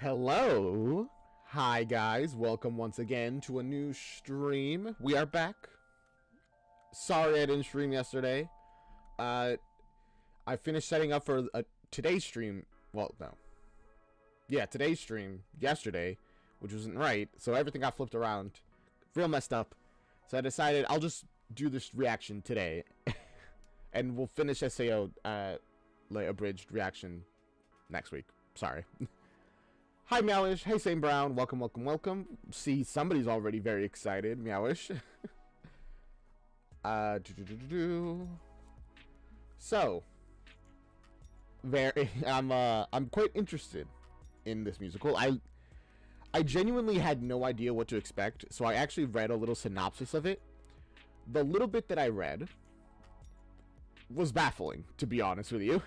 Hello. Hi guys, welcome once again to a new stream. We are back. Sorry I didn't stream yesterday. I finished setting up for today's stream. Well, no. Yeah, today's stream yesterday, which wasn't right, so everything got flipped around. Real messed up. So I decided I'll just do this reaction today. And we'll finish SAO like abridged reaction next week. Sorry. Hi Meowish, hey Same Brown, welcome, welcome, welcome. See, somebody's already very excited, Meowish. So, I'm quite interested in this musical. I genuinely had no idea what to expect, so I actually read a little synopsis of it. The little bit that I read was baffling, to be honest with you.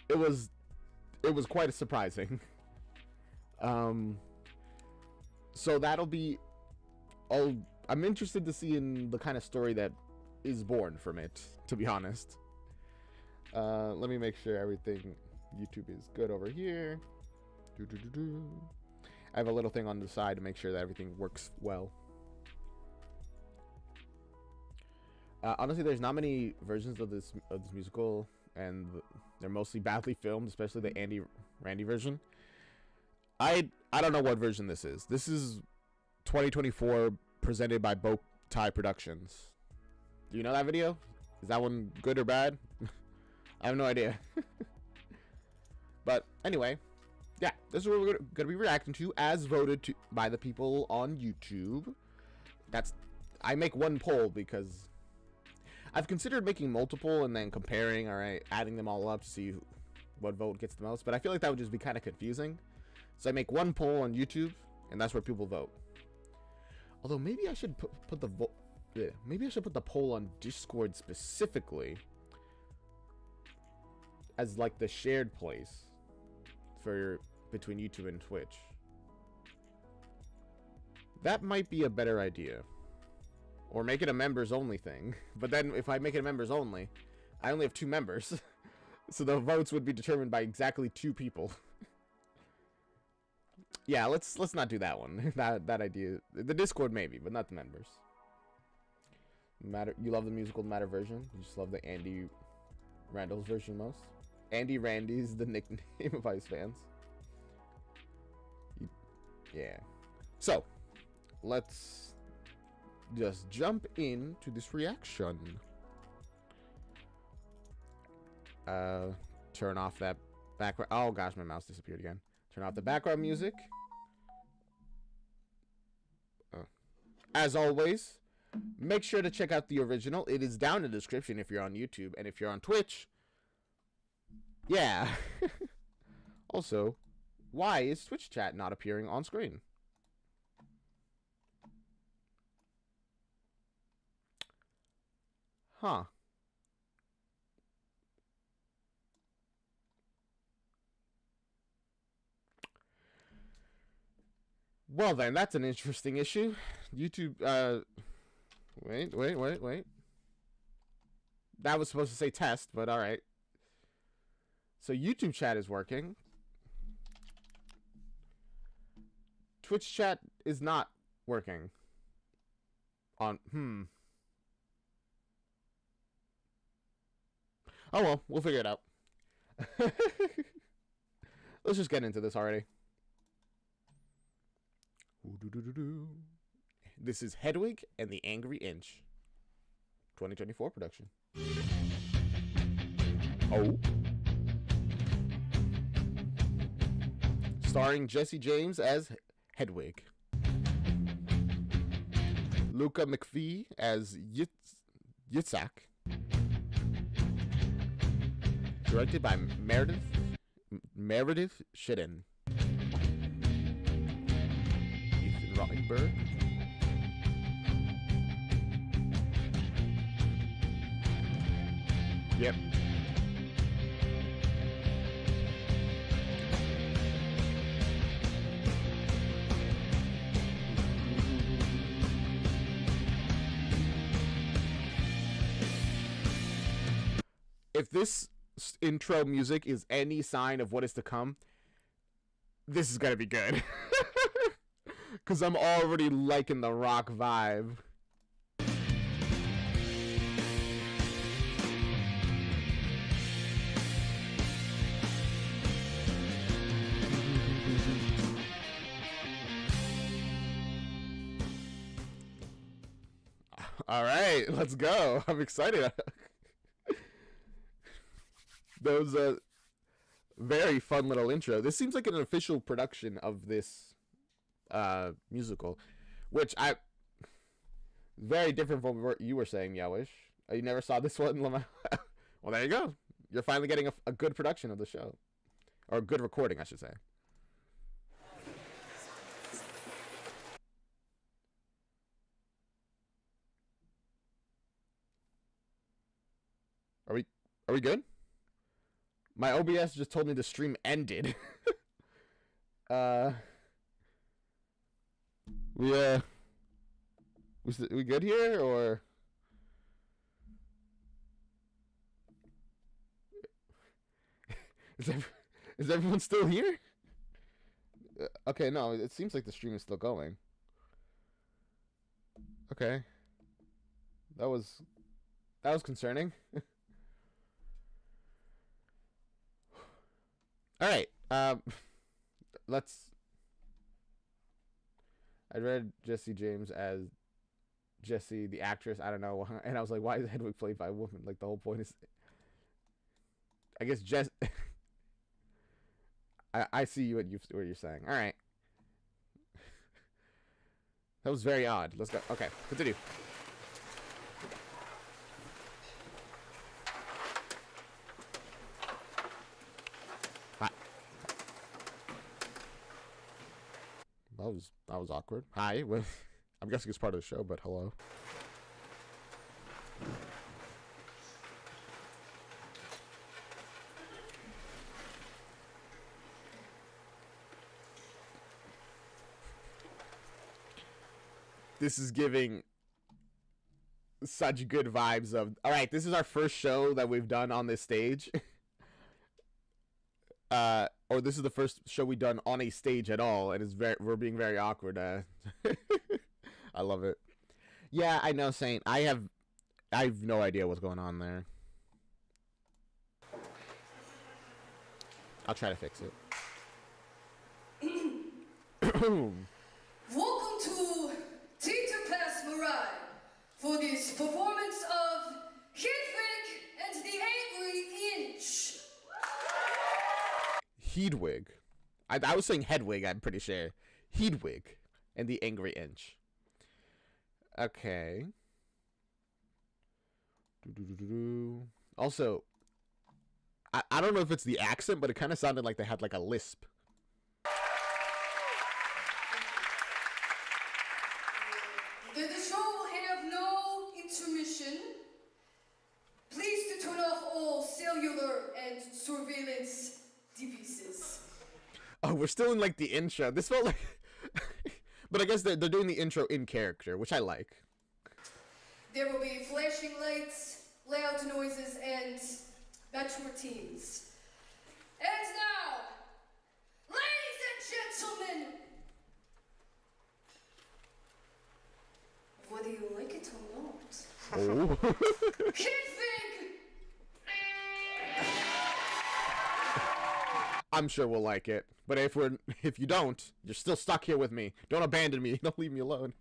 It was quite surprising. So that'll be I'm interested to see in the kind of story that is born from it, to be honest. Let me make sure everything YouTube is good over here. I have a little thing on the side to make sure that everything works well. Honestly, there's not many versions of this musical, and they're mostly badly filmed, especially the Andy Randy version. I don't know what version this is. This is 2024 presented by Bow Tie Productions. Do you know that video? Is that one good or bad? I have no idea. But anyway, yeah, this is what we're going to be reacting to as voted to by the people on YouTube. I make one poll because I've considered making multiple and then comparing, alright, adding them all up to see what vote gets the most, but I feel like that would just be kind of confusing. So I make one poll on YouTube, and that's where people vote. Although maybe I should put the vote. Yeah, maybe I should put the poll on Discord specifically as like the shared place for between YouTube and Twitch. That might be a better idea. Or make it a members only thing. But then if I make it a members only, I only have 2 members. So the votes would be determined by exactly 2 people. Yeah, let's not do that one. that idea. The Discord maybe, but not the members. You love the musical Matter version. You just love the Andy Randall's version most. Andy Randy's the nickname of Ice fans. Yeah. So, let's just jump into this reaction. Turn off that background. Oh gosh, my mouse disappeared again. Turn off the background music. As always, make sure to check out the original. It is down in the description if you're on YouTube, and if you're on Twitch, yeah. Also, why is Twitch chat not appearing on screen? Huh. Well then, that's an interesting issue. YouTube, wait. That was supposed to say test, but alright. So YouTube chat is working. Twitch chat is not working. Oh well, we'll figure it out. Let's just get into this already. This is Hedwig and the Angry Inch, 2024 production. Oh. Starring Jesse James as Hedwig, Luca McPhee as Yitzhak, directed by Meredith Shedden. Rottenberg. Yep. If this intro music is any sign of what is to come, This is gonna be good. Because I'm already liking the rock vibe. All right, let's go. I'm excited. That was a very fun little intro. This seems like an official production of this musical, which I very different from what you were saying, Yowish. You never saw this one, Lama. Well, there you go. You're finally getting a good production of the show, or a good recording, I should say. Are we good? My OBS just told me the stream ended. We good here, or is everyone still here? Okay, no, it seems like the stream is still going. Okay, that was concerning. All right, let's. I read Jesse James as Jessie, the actress. I don't know, and I was like, why is Hedwig played by a woman? Like, the whole point is, I guess Jess. I see what you're saying. All right, that was very odd. Let's go. Okay, continue. That was awkward. Hi, I'm guessing it's part of the show, but hello. This is giving such good vibes of, all right, this is our first show that we've done on this stage. Or this is the first show we've done on a stage at all, and we're being very awkward. I love it. Yeah, I know, Saint. I have no idea what's going on there. I'll try to fix it. Welcome to Theater Pass Mirai for this performance of Hedwig and the Angry Inch. Hedwig. I was saying Hedwig, I'm pretty sure. Hedwig and the Angry Inch. Okay. Also, I don't know if it's the accent, but it kind of sounded like they had like a lisp. The show will have no intermission. Please to turn off all cellular and surveillance devices. Oh, we're still in like the intro. This felt like, but I guess they're doing the intro in character, which I like. There will be flashing lights, loud noises, and mature teens. And now, ladies and gentlemen, whether you like it or not, Oh. Hedwig! I'm sure we'll like it, but if you don't, you're still stuck here with me. Don't abandon me. Don't leave me alone.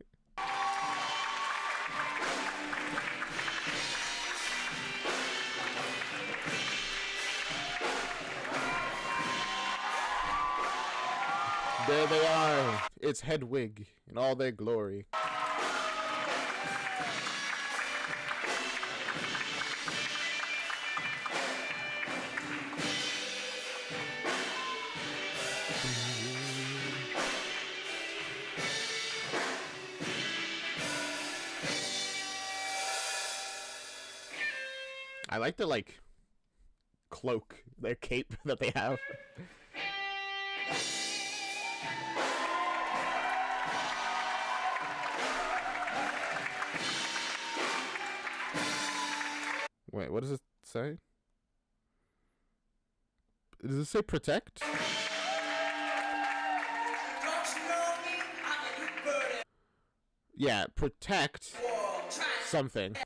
There they are. It's Hedwig in all their glory. I like the cloak, their cape that they have. Wait, what does it say? Does it say protect? Yeah, protect something.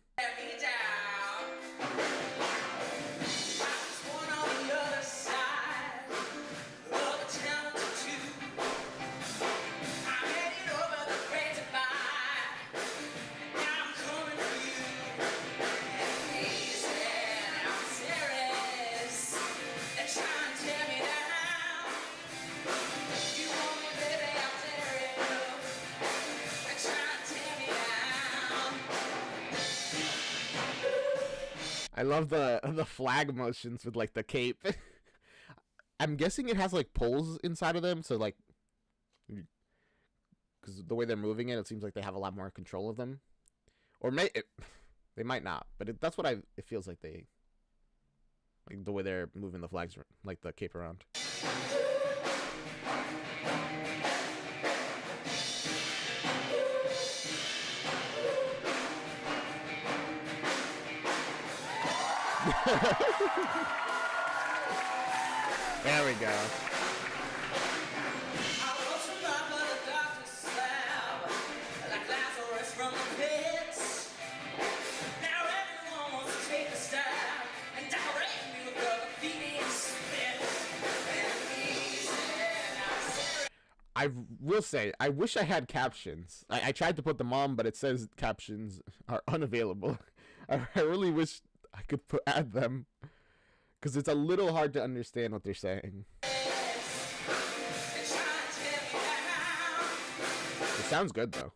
I love the flag motions with like the cape. I'm guessing it has like poles inside of them, so like, because the way they're moving it, it seems like they have a lot more control of them, or they might not, but that's what it feels like they, like the way they're moving the flags, like the cape around. There we go. I will say, I wish I had captions. I tried to put them on, but it says captions are unavailable. I really wish I could add them, because it's a little hard to understand what they're saying. It sounds good, though.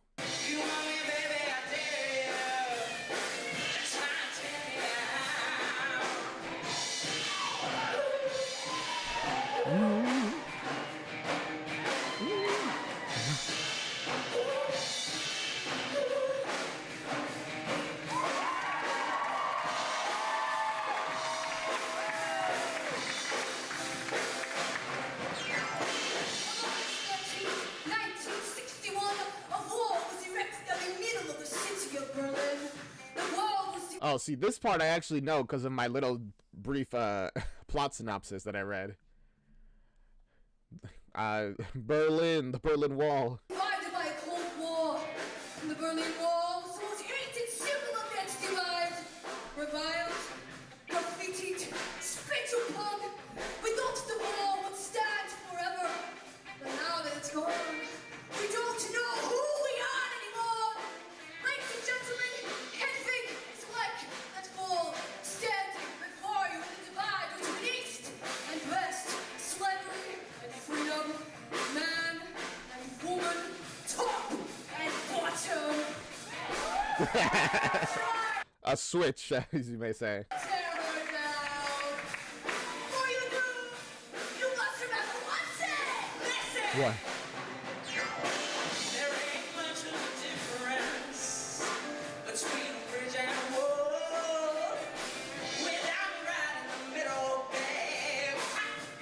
Oh, see, this part I actually know because of my little brief plot synopsis that I read. Berlin, the Berlin Wall. Divided by a Cold War, and the Berlin Wall was the most hated symbol of that divide. Reviled, graffitied, spit upon. We thought the wall would stand forever, but now that it's gone, we don't know who we are anymore. Ladies and gentlemen, Hedwig is like that wall, standing before you in the divide between East and West, slavery and freedom, man and woman, top and bottom. A switch, as you may say. Tear her down. Before you do, you must remember one thing. Listen. What? There ain't much of a difference between a bridge and a wall. Without me right in the middle, babe,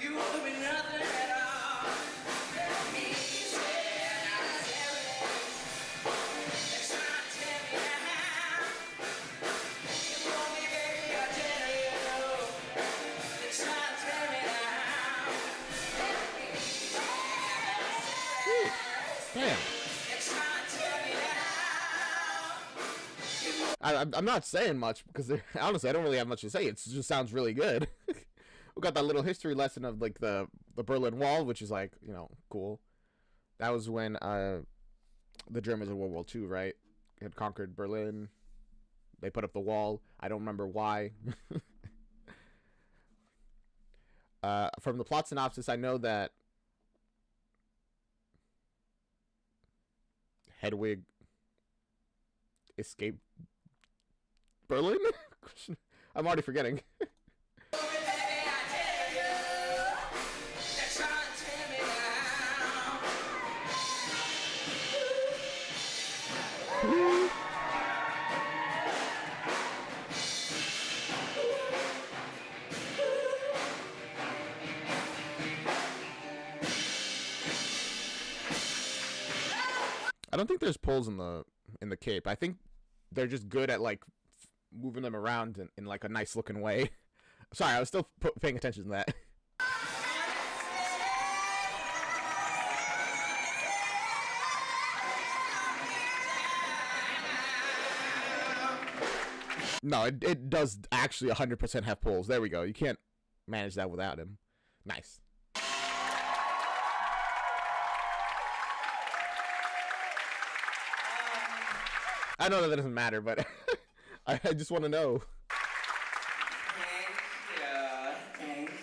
you would be nothing at all. Me said I was everything. They're trying to tear me down. You want me, baby, I'll tell you. They're trying to tear me down. Damn. I'm not saying much because honestly I don't really have much to say. It just sounds really good. We got that little history lesson of like the Berlin Wall, which is like, you know, cool. That was when the Germans in World War II, right? Had conquered Berlin. They put up the wall. I don't remember why. From the plot synopsis, I know that Hedwig escaped Berlin? I'm already forgetting. I don't think there's poles in the cape. I think they're just good at like moving them around in like a nice looking way. Sorry, I was still paying attention to that. No, it does actually 100% have pulls. There we go. You can't manage that without him. Nice. I know that doesn't matter, but I just want to know. Thank you.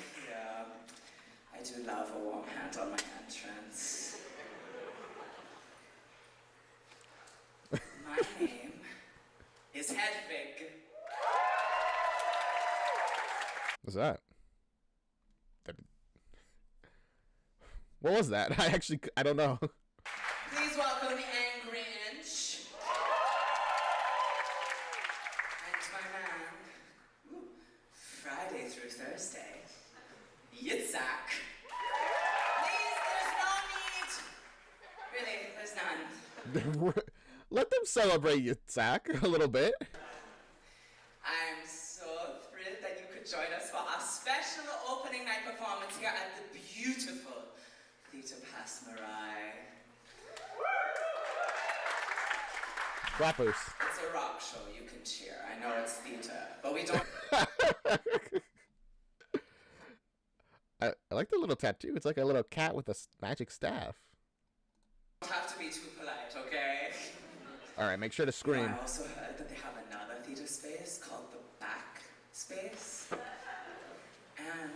I do love a warm hand on my entrance. My name is Hedwig. What's that? What was that? I don't know. Please welcome the angry inch. And my man, Friday through Thursday, Yitzhak. Please, there's no need. Really, there's none. Let them celebrate you, Zach, a little bit. I'm so thrilled that you could join us for our special opening night performance here at the beautiful Theatre Pass Marai. Rappers. It's a rock show, you can cheer. I know it's theatre, but we don't I like the little tattoo. It's like a little cat with a magic staff. have to be too polite, okay? All right, make sure to scream. I also heard that they have another theatre space called the back space. And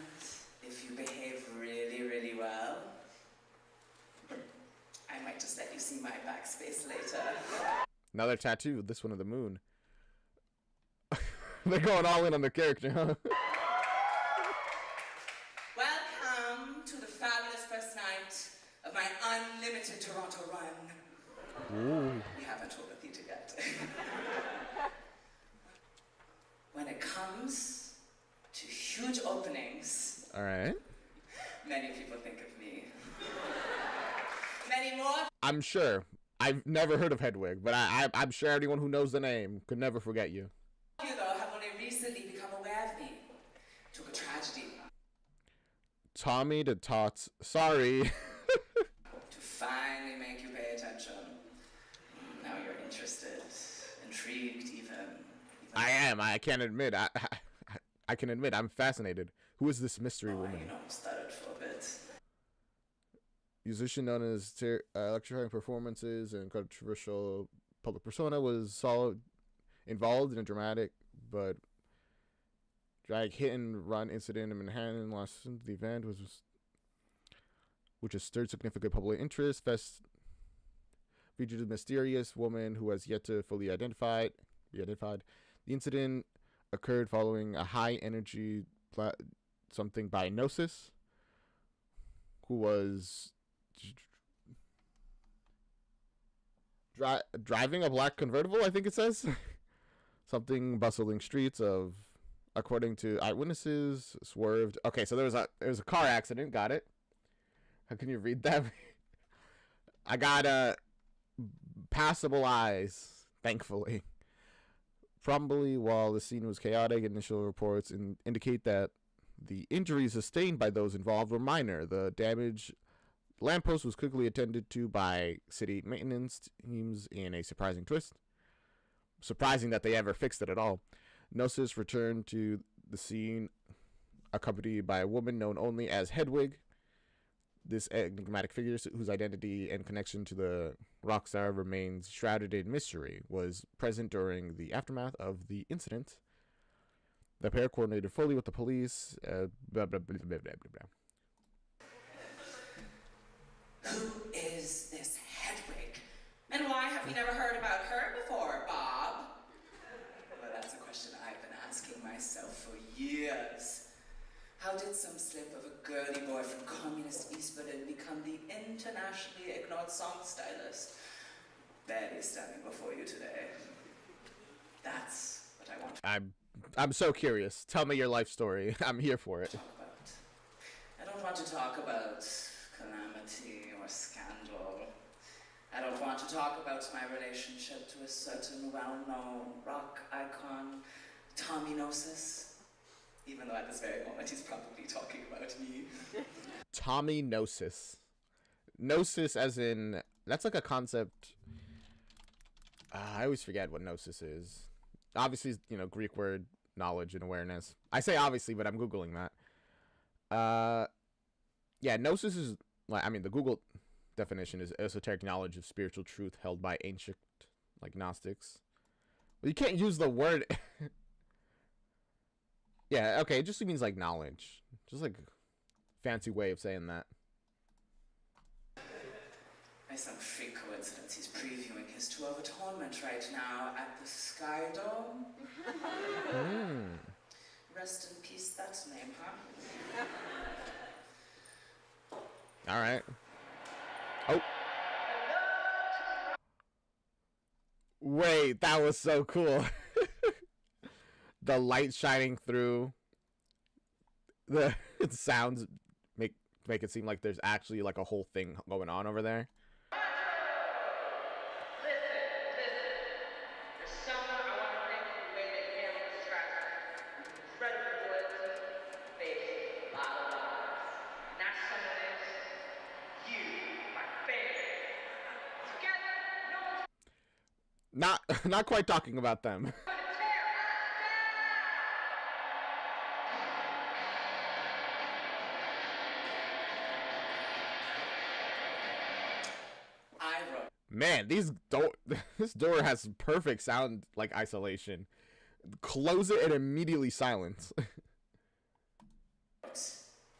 if you behave really, really well, I might just let you see my back space later. Another tattoo. This one of the moon. They're going all in on their character, huh? Welcome to the fabulous first night of my unlimited Toronto run. Ooh. We haven't told the theatre yet. When it comes to huge openings, All right. many people think of me. Many more I'm sure. I've never heard of Hedwig, but I'm sure anyone who knows the name could never forget you. of you, though, have only recently become aware of me. Took a tragedy Tommy to Tots. Sorry. to finally make you pay attention. Now you're interested, intrigued, even I am. I can't admit. I can admit I'm fascinated. Who is this mystery woman? Stuttered for a bit. Musician known as electrifying performances and controversial public persona, was involved in a dramatic but drag hit and run incident in Manhattan last since the event which has stirred significant public interest. Featured a mysterious woman who has yet to fully be identified. The incident occurred following a high energy something by Gnosis, who was driving a black convertible, I think it says. Something bustling streets of, according to eyewitnesses, swerved. Okay, so there was a car accident. Got it. How can you read that? I got passable eyes, thankfully. Probably while the scene was chaotic, initial reports indicate that the injuries sustained by those involved were minor. The damaged lamppost was quickly attended to by city maintenance teams in a surprising twist. Surprising that they ever fixed it at all. Gnosis returned to the scene accompanied by a woman known only as Hedwig. This enigmatic figure, whose identity and connection to the rock star remains shrouded in mystery, was present during the aftermath of the incident. The pair coordinated fully with the police. Blah, blah, blah, blah, blah, blah. Who is this Hedwig? And why have we never heard about her before, Bob? Well, that's a question I've been asking myself for years. How did some slip of a girly boy from communist East Berlin become the internationally ignored song stylist barely standing before you today? That's what I want to I'm so curious. Tell me your life story. I'm here for it. talk about. I don't want to talk about calamity or scandal. I don't want to talk about my relationship to a certain well-known rock icon, Tommy Gnosis. Even though at this very moment he's probably talking about me. Tommy Gnosis. Gnosis as in, that's like a concept. I always forget what Gnosis is. Obviously, you know, Greek word knowledge and awareness. I say obviously, but I'm googling that. Yeah, gnosis is like, I mean, the Google definition is esoteric knowledge of spiritual truth held by ancient like Gnostics. But you can't use the word. Yeah, okay, it just means like knowledge, just like fancy way of saying that. By some freak coincidence, he's previewing his tour of atonement right now at the Sky Dome. Rest in peace, that's name, huh? All right. Oh. Wait, that was so cool. The light shining through the sounds make it seem like there's actually like a whole thing going on over there. Not quite talking about them. Man, this door has perfect sound like isolation. Close it and immediately silence.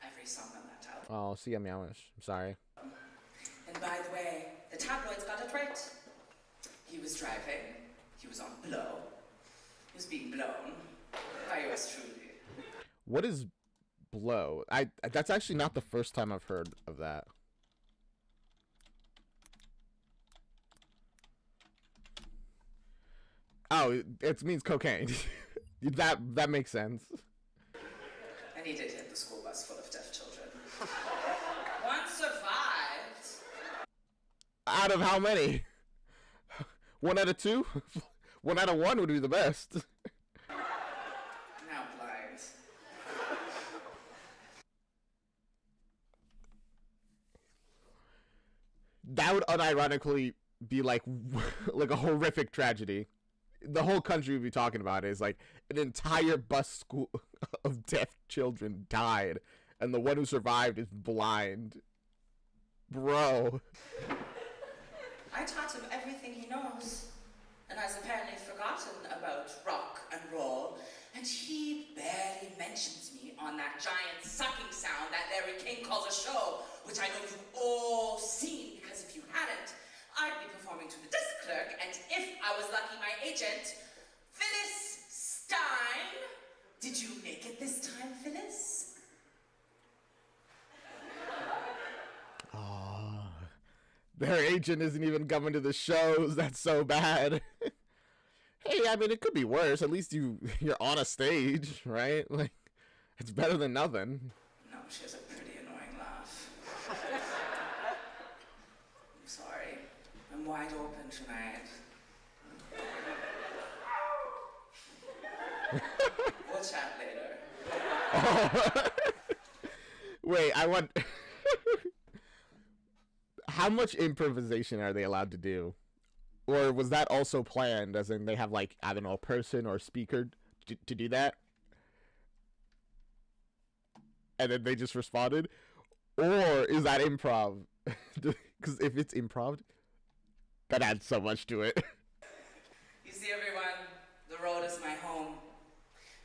Every song on that album. Oh, see, I'm Yowish. I'm sorry. And by the way, the tabloids got it right. He was driving. He was on blow. He was being blown by yours truly. What is blow? That's actually not the first time I've heard of that. Oh, it means cocaine. that makes sense. And he did hit the school bus full of deaf children. One survived. Out of how many? 1 out of 2? 1 out of 1 would be the best. Now blind. That would unironically be like a horrific tragedy. The whole country would be talking about it. Is like an entire bus school of deaf children died, and the one who survived is blind. Bro. I taught him everything he knows, and has apparently forgotten about rock and roll, and he barely mentions me on that giant sucking sound that Larry King calls a show, which I know you've all seen, because if you hadn't, I'd be performing to the desk clerk, and if I was lucky, my agent, Phyllis Stein. Did you make it this time, Phyllis? Oh, their agent isn't even coming to the shows. That's so bad. Hey, I mean, it could be worse. At least you're on a stage, right? Like, it's better than nothing. No, she has a pretty annoying laugh. I'm sorry. I'm wide open tonight. We'll chat later. Oh. Wait, I want... How much improvisation are they allowed to do? Or was that also planned, as in they have, like, I don't know, a person or a speaker to do that? And then they just responded? Or is that improv? Because if it's improv, that adds so much to it. You see, everyone, the road is my home.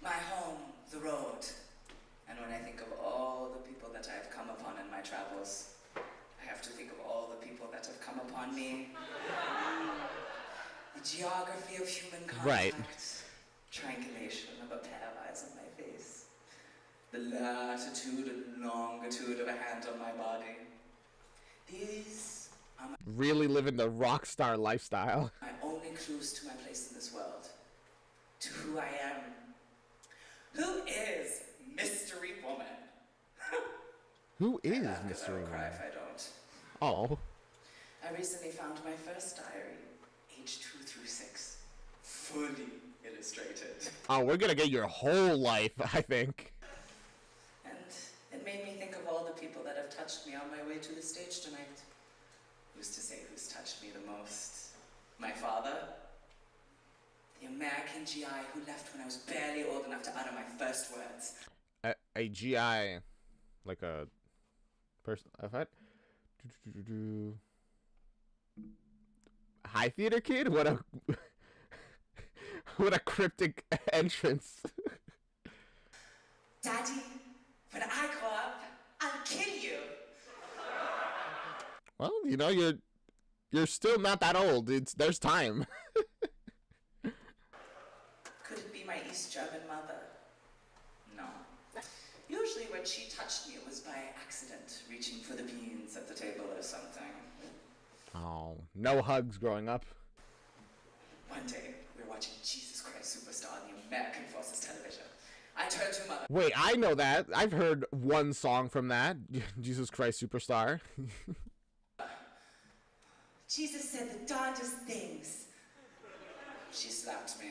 My home, the road. And when I think of all the people that I've come upon in my travels, I have to think of all the people that have come upon me. The geography of human contact. Right. Triangulation of a pair of eyes on my face. The latitude and longitude of a hand on my body. These are Really living the rock star lifestyle. my only clues to my place in this world. To who I am. Who is Mystery Woman? Who is Laugh 'cause I Mystery will cry Woman? if I don't. Oh. I recently found my first diary, age 2 through 6, fully illustrated. Oh, we're gonna get your whole life, I think. And it made me think of all the people that have touched me on my way to the stage tonight. Who's to say who's touched me the most? My father? The American GI who left when I was barely old enough to utter my first words. A GI, like a person. I've had high theater kid. What a what a cryptic entrance. Daddy, when I grow up, I'll kill you. Well, you know, you're still not that old. There's time. Could it be my East German mother? No. Usually when she touched me, it was by accident, reaching for the beans at the table or something. Oh, no hugs growing up. One day, we were watching Jesus Christ Superstar on the American Forces television. I turned to Mother. Wait, I know that. I've heard one song from that. Jesus Christ Superstar. Jesus said the darndest things. She slapped me.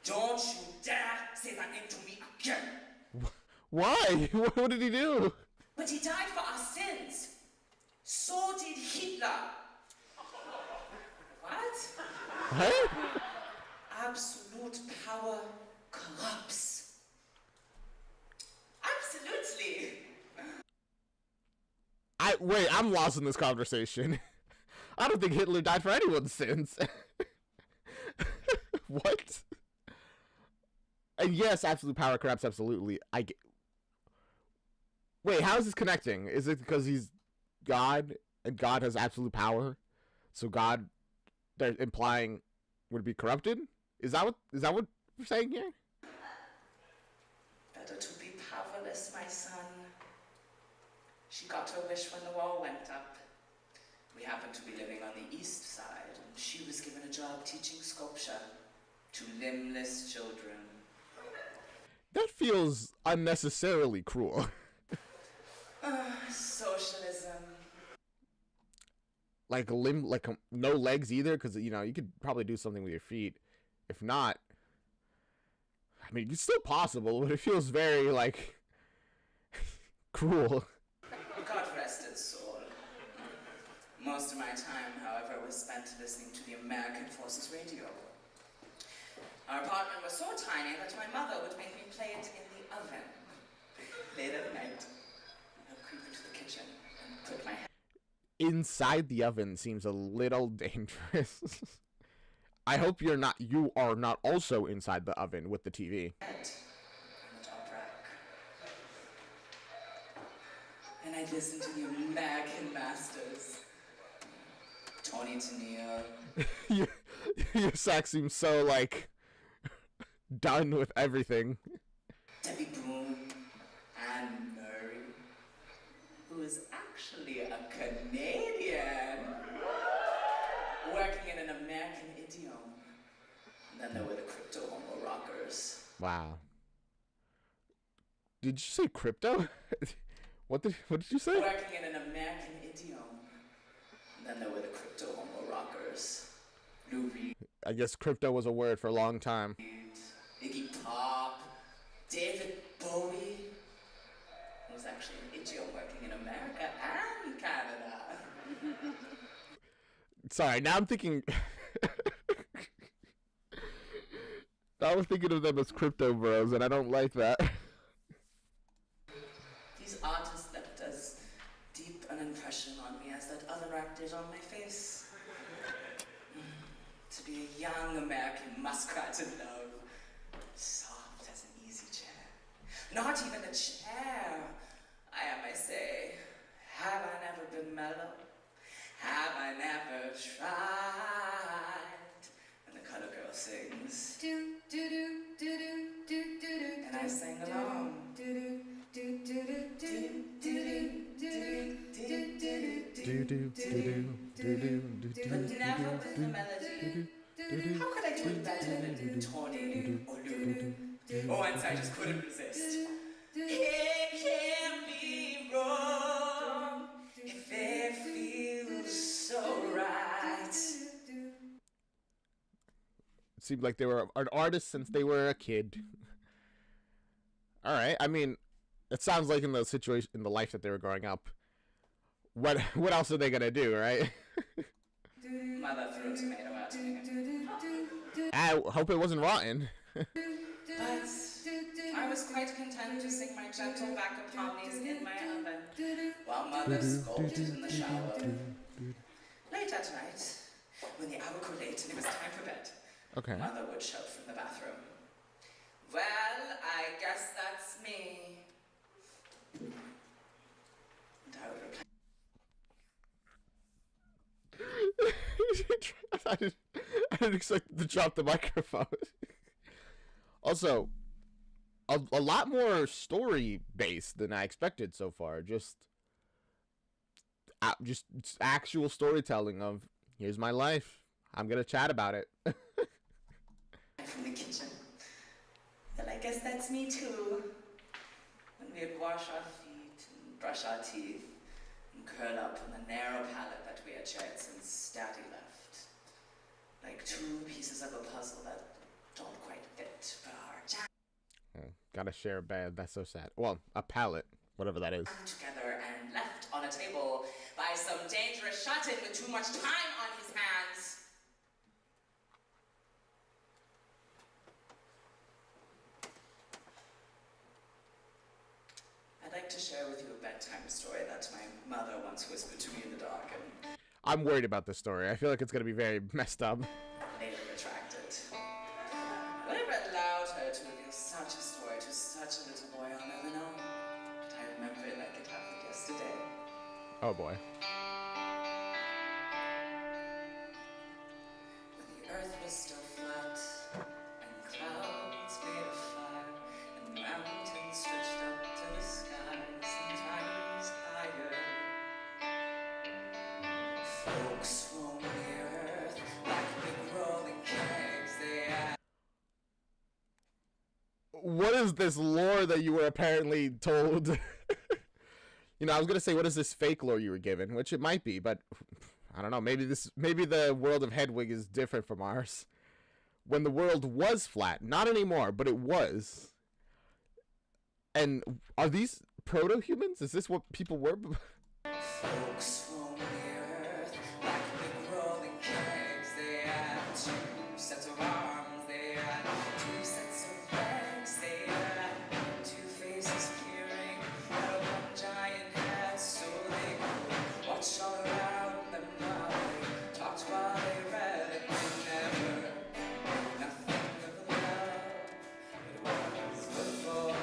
Don't you dare say that name to me again. Why? What did he do? But he died for our sins. So did Hitler. What? What? Absolute power corrupts. Absolutely. Wait, I'm lost in this conversation. I don't think Hitler died for anyone's sins. What? And yes, absolute power corrupts, absolutely. Wait, how is this connecting? Is it because he's God and God has absolute power? So God, they're implying, would be corrupted? Is that what we're saying here? Better to be powerless, my son. She got her wish when the wall went up. We happened to be living on the east side, and she was given a job teaching sculpture to limbless children. That feels unnecessarily cruel. Socialism. Like no legs either, because you know you could probably do something with your feet. If not, I mean, it's still possible, but it feels very like cruel. God rest its soul. Most of my time, however, was spent listening to the American Forces radio. Our apartment was so tiny that my mother would make me play it in the oven. Late at night, I'd creep into the kitchen and put my head Inside the oven seems a little dangerous. I hope you are not also inside the oven with the TV. on the top rack. And I'd listen to the American masters. Tony Tennille. Your sax seems so like done with everything. Debbie Boone, Anne Murray, who is actually a Canadian, working in an American idiom. And then there were the crypto homo rockers. Wow. Did you say crypto? What did you say? Working in an American idiom. And then there were the crypto homo rockers. Lou Reed, I guess crypto was a word for a long time. Iggy Pop, David Bowie. He was actually an idiom working in America and Canada. Sorry, now I'm thinking. I was thinking of them as crypto bros, and I don't like that. These artists left as deep an impression on me as that other act did on my face. To be a young American muskrat in love, soft as an easy chair. Not even a chair, I say. Have I never been mellow? Have I never tried? And the color girl sings. And I sang along. But never with the melody. How could I do it better than Tony or Lou? Once I just couldn't resist. It can't be wrong if it feels so right. It seemed like they were an artist since they were a kid. All right. I mean, it sounds like in the situation, in the life that they were growing up. What else are they gonna do, right? Mother threw a tomato at me. I hope it wasn't rotten. But I was quite content to sing my gentle backup harmonies in my oven while Mother scolded in the shower. Late at night, when the hour grew late and it was time for bed, Okay. Mother would shout from the bathroom, "Well, I guess that's me." And I would reply, I didn't expect to drop the microphone. Also, a lot more story based than I expected so far. Just actual storytelling of here's my life. I'm gonna chat about it. from the kitchen. "Well, I guess that's me too." When we'd wash our feet and brush our teeth and curl up in the narrow pallet that we had shared since Daddy left. Like two pieces of a puzzle that don't quite fit for our jam Gotta share a bed. That's so sad. Well, a palette, whatever that is. together and left on a table by some dangerous shut-in with too much time on his hands. I'd like to share with you a bedtime story that my mother once whispered to me in the dark and I'm worried about this story. I feel like it's gonna be very messed up. later retracted. Would have read aloud her to reveal such a story to such a little boy I'll never know. But I remember it like it happened yesterday. Oh boy. When the earth was still flat, and clouds made of fire, and mountains stretched up to the sky, sometimes higher. Folks roam the earth like big rolling kegs. They had What is this lore that you were apparently told? You know, I was gonna say, what is this fake lore you were given? Which it might be, but I don't know. Maybe the world of Hedwig is different from ours. When the world was flat, not anymore, but it was. And are these proto-humans? Is this what people were? folks roam the earth like big rolling kegs. They had two sets of arms. They had two sets of legs. They had two faces peering out of one giant head, so they could watch all around them while they talked while they read, and they never nothing of love. It was before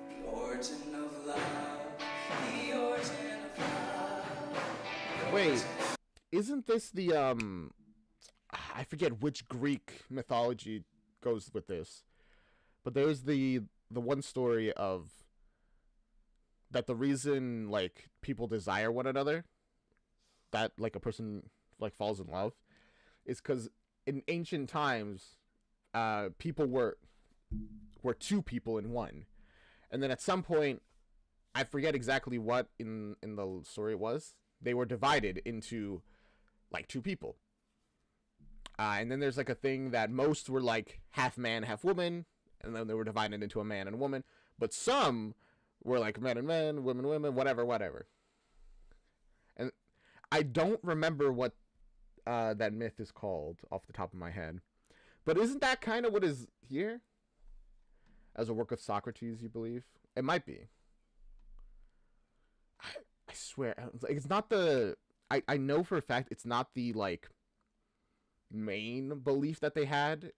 the origin of love, the origin of love. Wait, isn't this the I forget which Greek mythology goes with this, but there's the one story of that the reason like people desire one another, that like a person like falls in love, is because in ancient times, people were two people in one, and then at some point, I forget exactly what in the story it was, they were divided into like two people. And then there's like a thing that most were like half man, half woman, and then they were divided into a man and a woman. But some were like men and men, women, women, whatever. And I don't remember what that myth is called off the top of my head. But isn't that kind of what is here? As a work of Socrates, you believe? It might be. I swear, it's not the. I know for a fact it's not the like main belief that they had,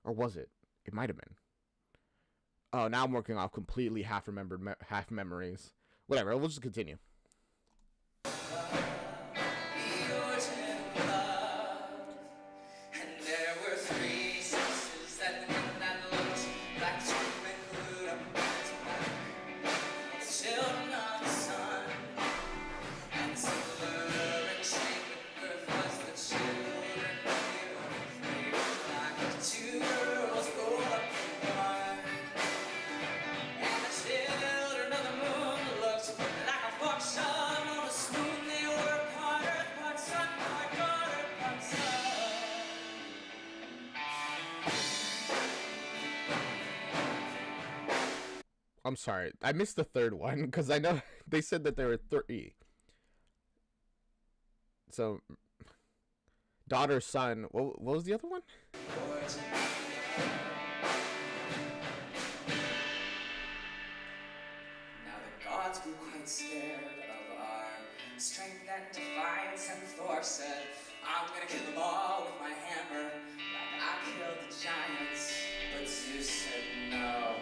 or was it? It might have been. Oh, now I'm working off completely half memories. Whatever, we'll just continue. The origin of love. And there were three sisters that looked like twin glued up to black. Children of the sun. And silver and chain with birth was the children of you. They were like two girls rolled up in one. And the children of the moon looked like a function on a spoon. They were part earth, part sun, part water, part sun. I'm sorry, I missed the third one because I know they said that there were 3. So daughter, son. What was the other one? Now the gods grew quite scared of our strength and defiance, and Thor said, I'm gonna kill them all with my hammer, like I killed the giants. But Zeus said no.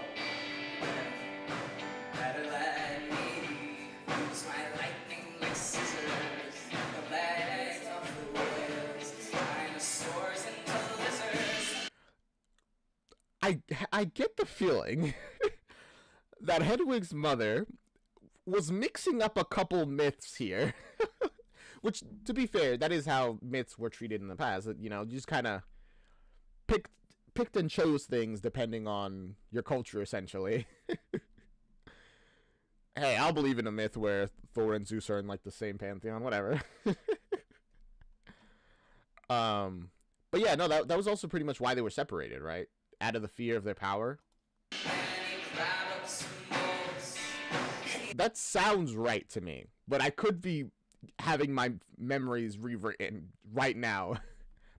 Better let me use my lightning like scissors, the legs of the whales, dinosaurs and lizards. I get the feeling that Hedwig's mother was mixing up a couple myths here. Which, to be fair, that is how myths were treated in the past. You know, you just kind of picked and chose things depending on your culture, essentially. Hey, I'll believe in a myth where Thor and Zeus are in like the same pantheon, whatever. But yeah, no, that was also pretty much why they were separated, right? Out of the fear of their power. That sounds right to me, but I could be having my memories rewritten right now.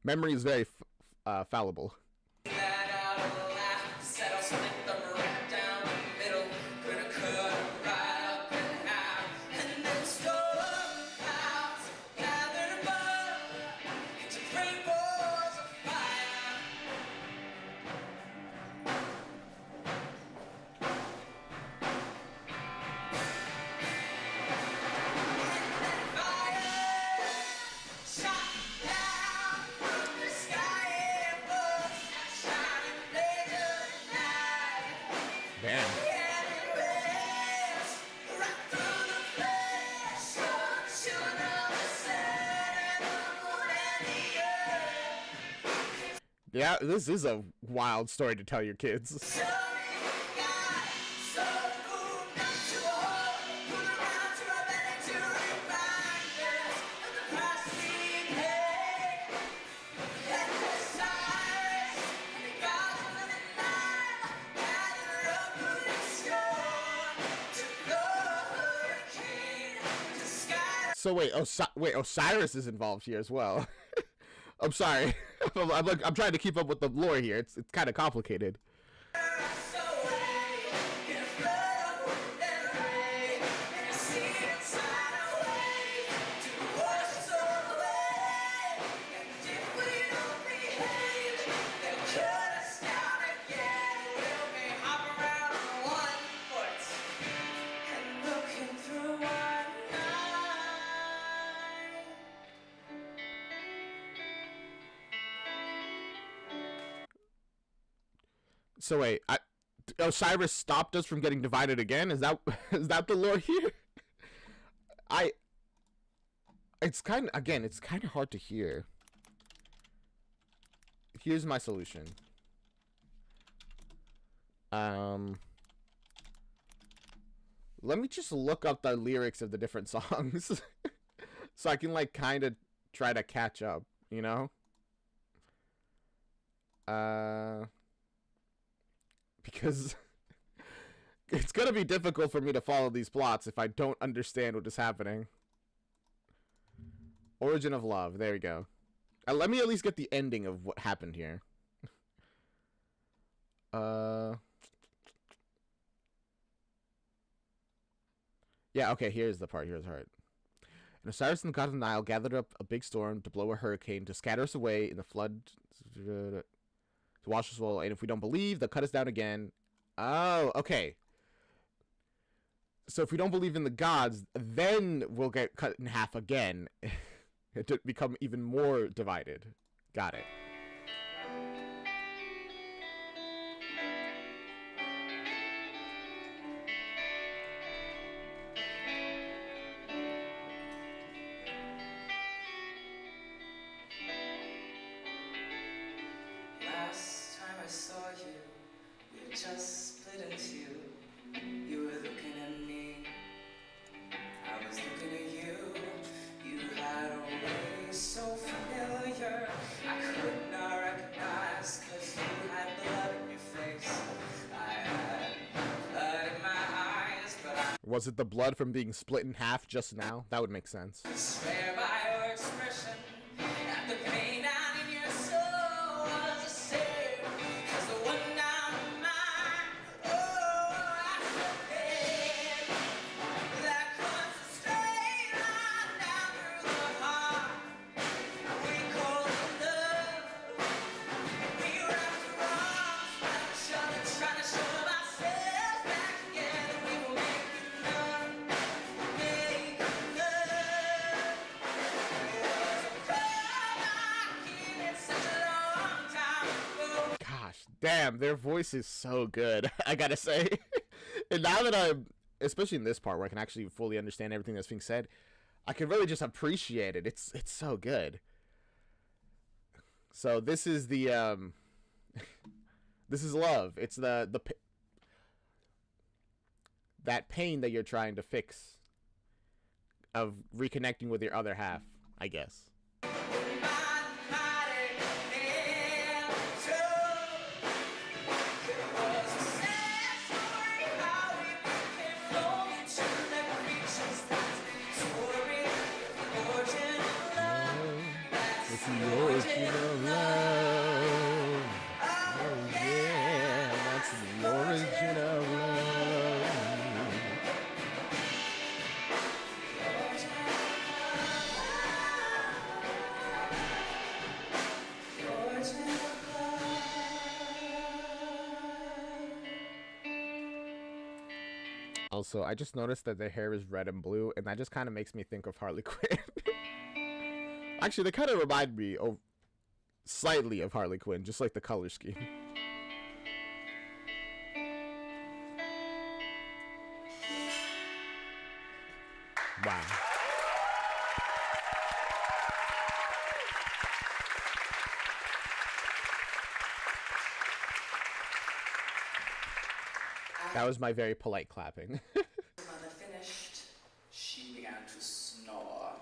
Memory is very fallible. Yeah, this is a wild story to tell your kids. So wait, Osiris is involved here as well. I'm sorry. I'm trying to keep up with the lore here. It's kind of complicated. So wait, Osiris stopped us from getting divided again? Is that the lore here? It's kind of hard to hear. Here's my solution. Let me just look up the lyrics of the different songs so I can like kind of try to catch up, you know? Because it's gonna be difficult for me to follow these plots if I don't understand what is happening. Origin of Love. There we go. Let me at least get the ending of what happened here. Yeah, okay, here's the part. And Osiris and the god of the Nile gathered up a big storm to blow a hurricane to scatter us away in the flood to wash us away. And if we don't believe, they'll cut us down again. Oh, okay. So if we don't believe in the gods, then we'll get cut in half again. To become even more divided. Got it. Last time I saw you, we had just split in two. You were looking at me, I was looking at you. You had a way so familiar, I could not recognize, 'cause you had blood in your face. I had blood in my eyes, but I Was it the blood from being split in half just now? That would make sense. swear by your expression, at the pain Damn, their voice is so good. I gotta say. And now that I'm, especially in this part where I can actually fully understand everything that's being said, I can really just appreciate it. It's so good. So this is the this is love. It's that pain that you're trying to fix of reconnecting with your other half, I guess. It's the origin of love. Oh yeah, that's the origin of love. Also, I just noticed that their hair is red and blue, and that just kind of makes me think of Harley Quinn. Actually, they kind of remind me of slightly of Harley Quinn, just like the color scheme. Wow. That was my very polite clapping. Mother finished, she began to snore.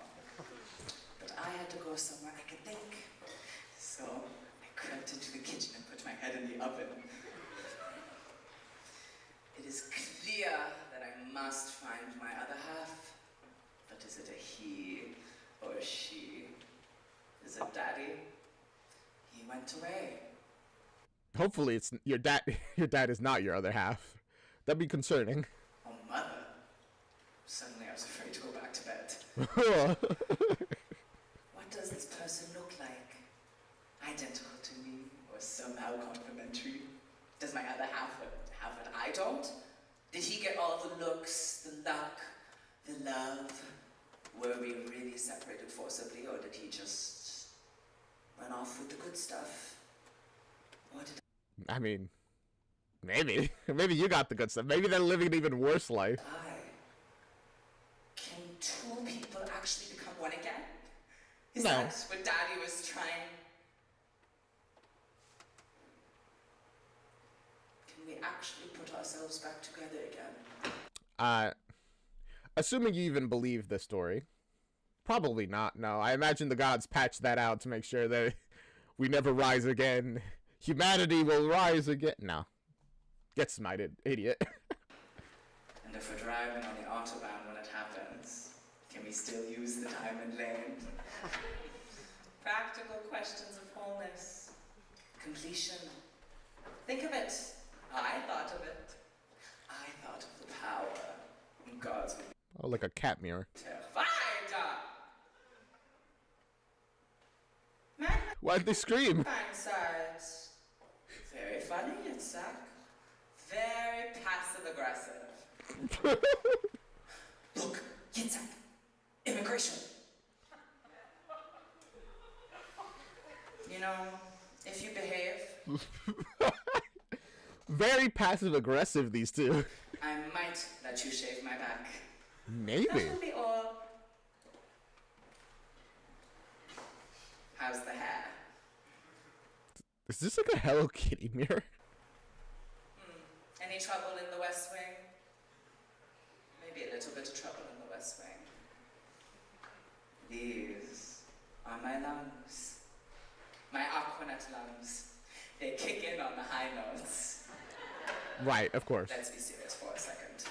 But I had to go somewhere I could think. So I crept into the kitchen and put my head in the oven. It is clear that I must find my other half. But is it a he or a she? Is it daddy? He went away. Hopefully it's your dad. Your dad is not your other half. That'd be concerning. Oh, mother. Suddenly I was afraid to go back to bed. What does this person look like? Identical to me or somehow complementary? Does my other half have what I don't? Did he get all the looks, the luck, the love? Were we really separated forcibly, or did he just run off with the good stuff? Or did I mean, maybe. Maybe you got the good stuff. Maybe they're living an even worse life. Can two people actually become one again? Is No. that what Daddy was trying? Can we actually put ourselves back together again? Assuming you even believe the story. Probably not, no. I imagine the gods patched that out to make sure that we never rise again. Humanity will rise again. No. Get smited, idiot. And if we're driving on the Autobahn when it happens, can we still use the diamond lane? Practical questions of wholeness. Completion. Think of it. I thought of it. I thought of the power. Gods would be Oh, like a cat mirror. terrified. Why'd they scream? Sides. Very funny, Yitzhak. Very passive aggressive. Look, Yitzhak. Immigration. You know, if you behave, Very passive aggressive, these two. I might let you shave my back. Maybe. That will be all. How's the hair? Is this like a Hello Kitty mirror? Any trouble in the West Wing? Maybe a little bit of trouble in the West Wing. These are my lungs. My Aquanet lungs. They kick in on the high notes. Right, of course. Let's be serious for a second.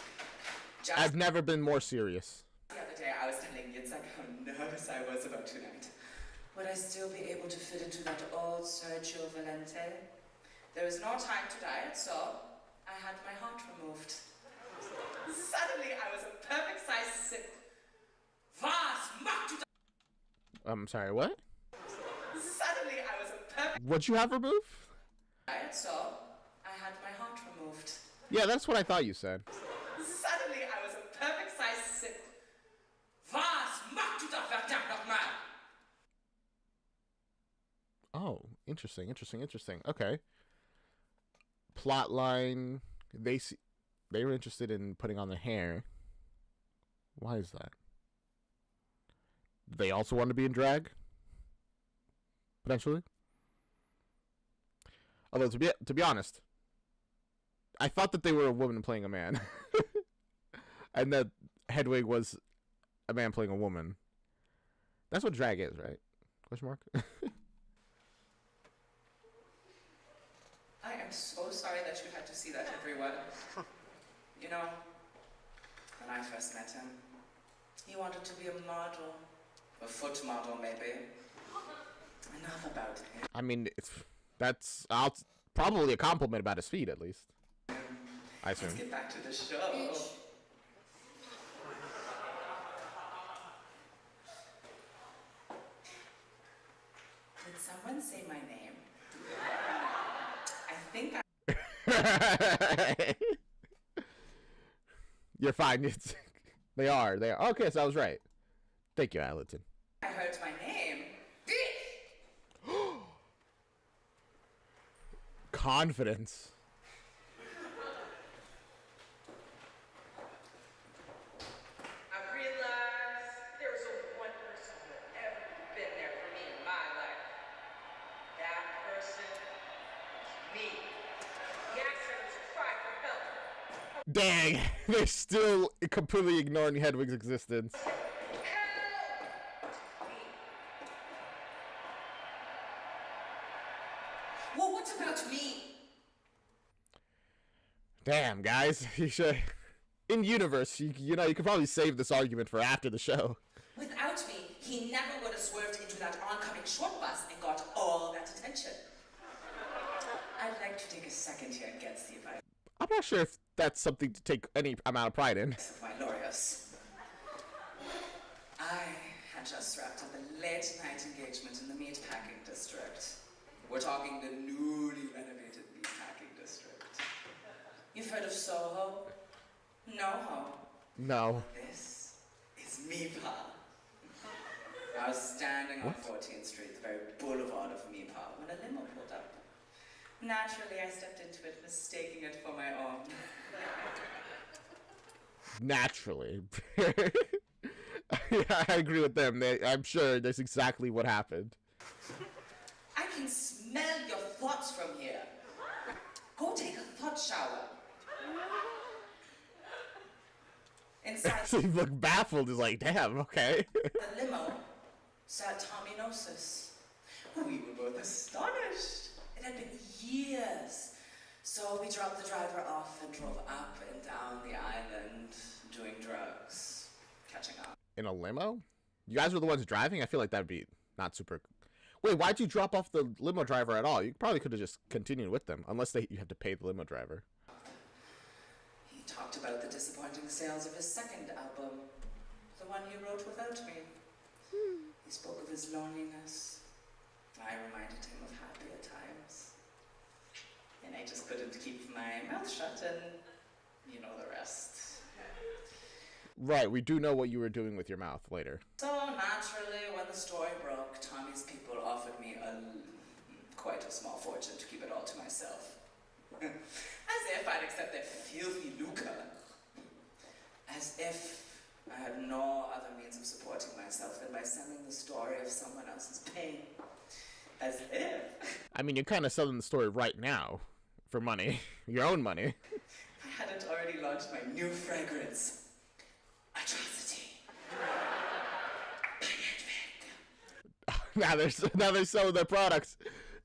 Just I've never been more serious. the other day I was telling Yitzhak how nervous I was about tonight. Would I still be able to fit into that old Sergio Valente? There was no time to diet, so I had my heart removed. Suddenly I was a perfect size sit. Was macht du I'm sorry, what? Suddenly I was a perfect What'd you have removed? diet, so I had my heart removed. Yeah, that's what I thought you said. Suddenly I was a perfect size sit. Was macht du da verdammt nochmal? Oh, interesting. Okay. plot line. They were interested in putting on their hair. Why is that? They also want to be in drag, potentially. Although to be honest, I thought that they were a woman playing a man, and that Hedwig was a man playing a woman. That's what drag is, right? Question mark. I am so sorry that you had to see that, everyone. You know, when I first met him, he wanted to be a model. A foot model, maybe. Enough about him. I mean, that's probably a compliment about his feet, at least. I assume. Let's get back to the show. Bitch. Did someone say my name? I think I... You're fine. They are. Okay, so I was right. Thank you, Allerton. I heard my name. Confidence. I realized there was only one person who had ever been there for me in my life. That person was me. The accent was a cry for help. Dang, they're still completely ignoring Hedwig's existence. Well, what about me? Damn, guys, you should. In universe, you know, you could probably save this argument for after the show. Without me, he never would have swerved into that oncoming short bus and got all that attention. I'd like to take a second here and see if I'm not sure if that's something to take any amount of pride in. my lawyers. I had just wrapped up a late-night engagement in the meatpacking district. We're talking the newly renovated meatpacking district. You've heard of Soho? No. No. This is Meepa. I was standing on 14th Street, the very boulevard of Meepa, when a limo pulled up. Naturally, I stepped into it, mistaking it for my own. Naturally. Yeah, I agree with them. I'm sure that's exactly what happened. I can smell your thoughts from here. Go take a thought shower. Inside So you look baffled. He's like, damn, okay. the limo sat Tommy Gnosis. We were both astonished. It had been years. So we dropped the driver off and drove up and down the island, doing drugs, catching up. In a limo? You guys were the ones driving? I feel like that'd be not super. Wait, why'd you drop off the limo driver at all? You probably could have just continued with them, unless you have to pay the limo driver. He talked about the disappointing sales of his second album, the one he wrote without me. He spoke of his loneliness. I reminded him of happier times. And I just couldn't keep my mouth shut, and you know the rest. Right, we do know what you were doing with your mouth later. So naturally, when the story broke, Tommy's people offered me quite a small fortune to keep it all to myself. As if I'd accept their filthy lucre. As if I had no other means of supporting myself than by selling the story of someone else's pain. As if. I mean, you're kind of selling the story right now for money, your own money. I hadn't already launched my new fragrance. Atrocity. Now they're selling their products.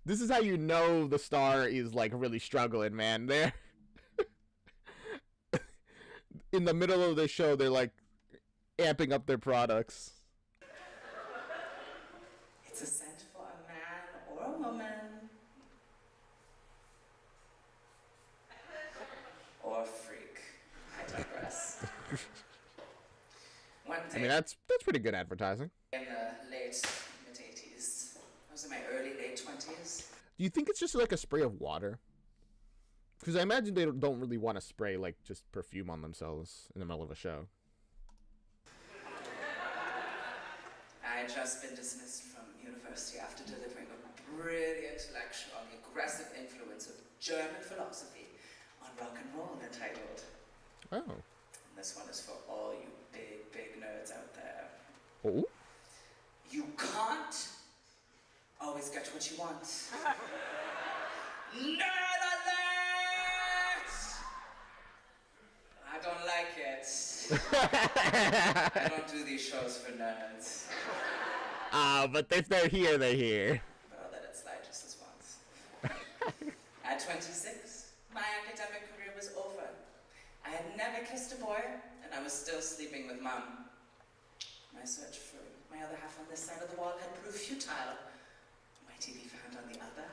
This is how you know the star is like really struggling, man. They're in the middle of the show. They're like amping up their products. It's a scent for a man or a woman. Or a freak. I digress. One day I mean, that's pretty good advertising. in the late mid-80s. I was in my early late 20s. Do you think it's just like a spray of water? Because I imagine they don't really want to spray like just perfume on themselves in the middle of a show. I had just been dismissed from university after delivering a brilliant lecture on the aggressive influence of German philosophy on rock and roll entitled. Oh. And this one is for all you big, big nerds out there. Oh. You can't always get what you want. Nerd alert! I don't like it. I don't do these shows for nerds. But if they're here, they're here. But I'll let it slide just this once. At 26, my academic career was over. I had never kissed a boy, and I was still sleeping with Mom. My search for my other half on this side of the wall had proved futile. Might he be found on the other?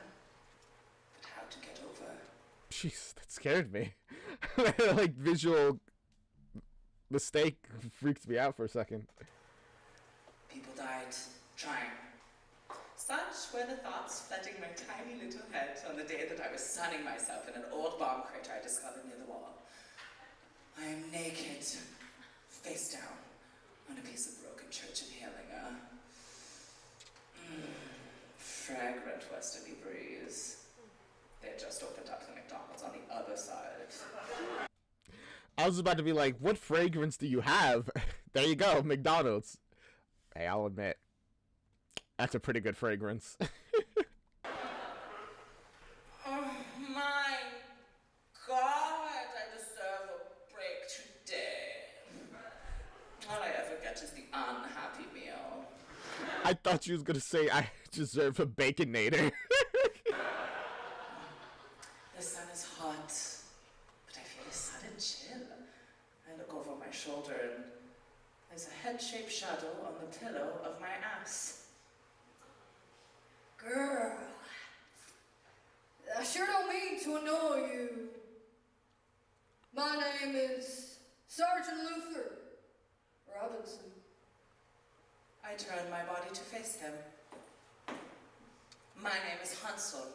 But how to get over? Jeez, that scared me. Like, visual mistake freaked me out for a second. People died trying. Such were the thoughts flooding my tiny little head on the day that I was sunning myself in an old bomb crater I discovered near the wall. I am naked, face down, on a piece of broken church inhaling a fragrant westerly breeze. They had just opened up the McDonald's on the other side. I was about to be like, what fragrance do you have? There you go, McDonald's. Hey, I'll admit, that's a pretty good fragrance. Oh my God, I deserve a break today. All I ever get is the unhappy meal. I thought you was gonna say I deserve a Baconator. The sun is hot, but I feel a sudden chill. I look over my shoulder and there's a head-shaped shadow on the pillow of my ass. Girl, I sure don't mean to annoy you. My name is Sergeant Luther Robinson. I turn my body to face him. My name is Hansel.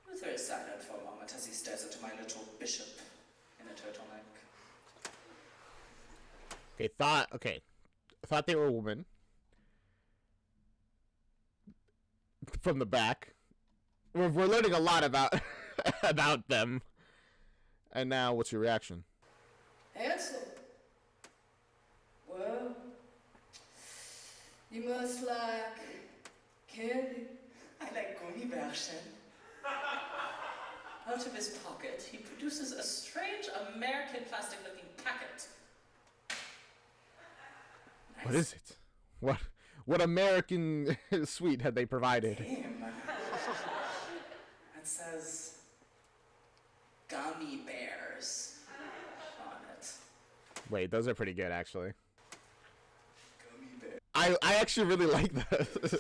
Luther is silent for a moment as he stares into my little bishop in a turtleneck. Okay, thought they were a woman. From the back. We're learning a lot about about them. And now, what's your reaction? Hansel. Well, you must like candy. I like Gummibärchen. Out of his pocket, he produces a strange American plastic-looking packet. What is it? What American sweet had they provided? Game. It says gummy bears on it. Wait, those are pretty good, actually. Gummy bear. I actually really like those.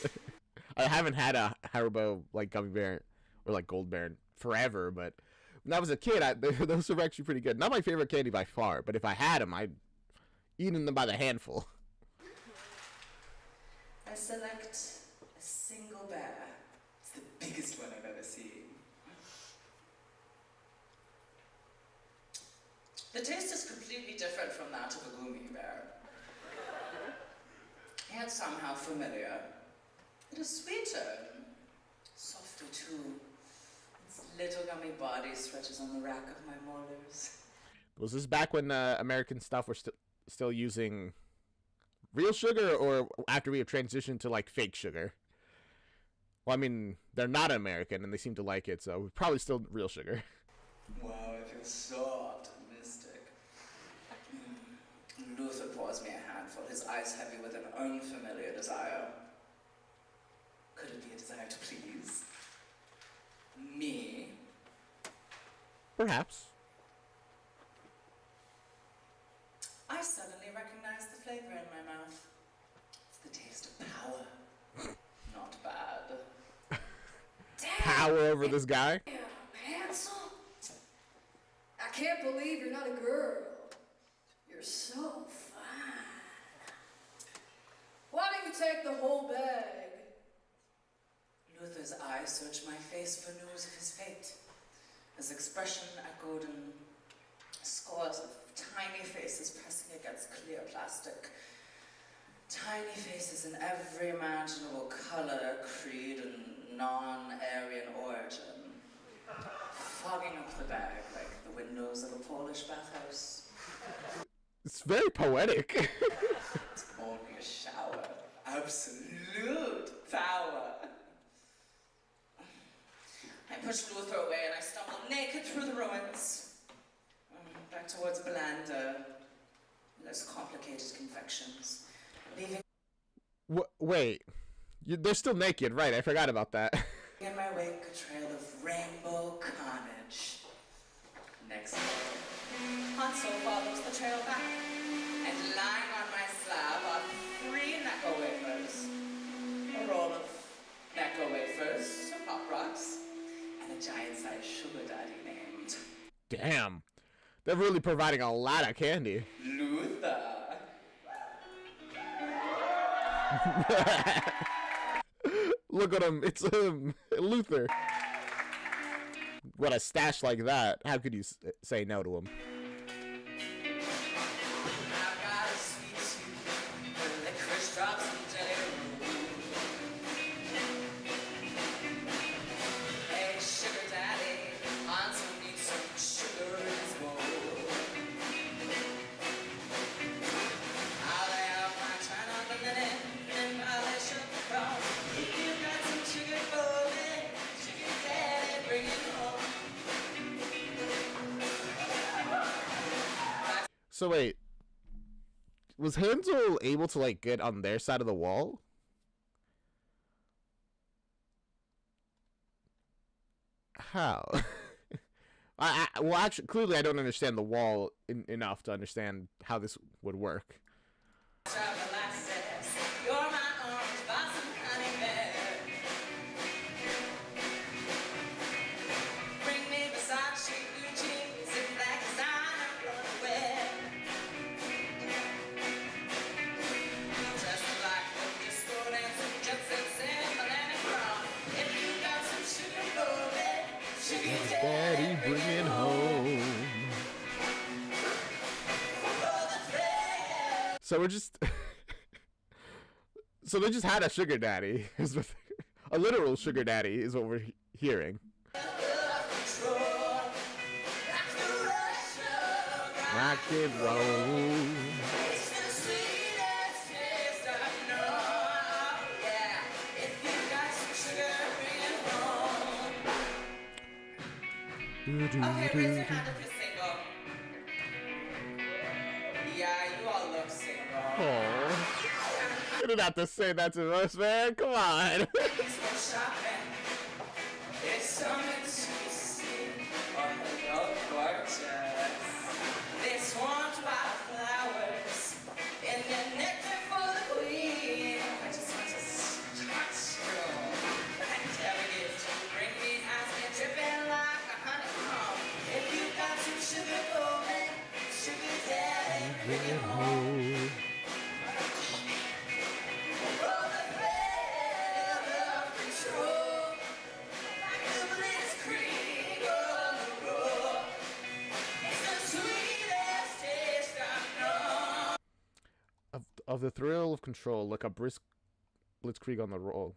I haven't had a Haribo like gummy bear or like gold bear in forever, but when I was a kid, those were actually pretty good. Not my favorite candy by far, but if I had them, I'd eat them by the handful. I select a single bear. It's the biggest one I've ever seen. The taste is completely different from that of a gummy bear. Yet somehow familiar. It is sweeter, and softer too. Its little gummy body stretches on the rack of my molars. Was this back when American stuff were still using real sugar, or after we have transitioned to like fake sugar? Well, I mean, they're not American and they seem to like it, so probably still real sugar. Wow, I feel so optimistic. Luther pours me a handful, his eyes heavy with an unfamiliar desire. Could it be a desire to please me? Perhaps. I suddenly recognize the flavor in my mouth. It's the taste of power. Not bad. Power over this guy? Damn, Hansel. I can't believe you're not a girl. You're so fine. Why don't you take the whole bag? Luther's eyes search my face for news of his fate. His expression echoed in scores of tiny faces pressing against clear plastic. Tiny faces in every imaginable color, creed, and non-Aryan origin. Polish bathhouse. It's very poetic. It's only a shower. Absolute power. I pushed Luther away and I stumbled naked through the ruins. Back towards blander, less complicated confections. Leaving Wait, they're still naked, right? I forgot about that. in my wake a trail of rainbow carnage. Next day, Hansel follows the trail back, and lying on my slab are 3 Necco wafers, a roll of Necco wafers, some pop rocks, and a giant-sized sugar daddy named Damn, they're really providing a lot of candy. Luther. Look at him, it's Luther. What a stash like that. How could you say no to him? I've got a sweet tooth with licorice drops and jelly roll. Hey, sugar daddy, Hansel needs some sugar in his bowl. I'll lay out my turn on the linen and polish up the chrome. If you've got some sugar for me, sugar daddy, bring it home. So wait, was Hansel able to like get on their side of the wall? How? Well, actually, clearly I don't understand the wall enough to understand how this would work. You're my orange blossom honey bear. Bring me Versace, Gucci, zip black designer underwear. Just like the disco dancing, jet set, simple and brown. If you got some sugar for me, sugar Daddy, bring it home. So we're just so they just had a sugar daddy. A literal sugar daddy is what we're hearing. Rock and roll. It's the sweetest taste I know. Yeah, if you got some sugar, bring it home. Okay, raise your hand if you're single. Yeah, you all look single. Aww. You didn't have to say that to us, man. Come on. Please go shopping. It's something to see. Oh, hello, gorgeous. They swarm to buy flowers in the nectar for the queen. I just want to touch you. And every gift you bring me has been dripping like a honeycomb. If you got some sugar for me, sugar daddy, bring it home. Roll the thread of control, like the blitzkrieg on the road. It's the sweetest taste I know. Of the thrill of control, look up Blitzkrieg on the roll.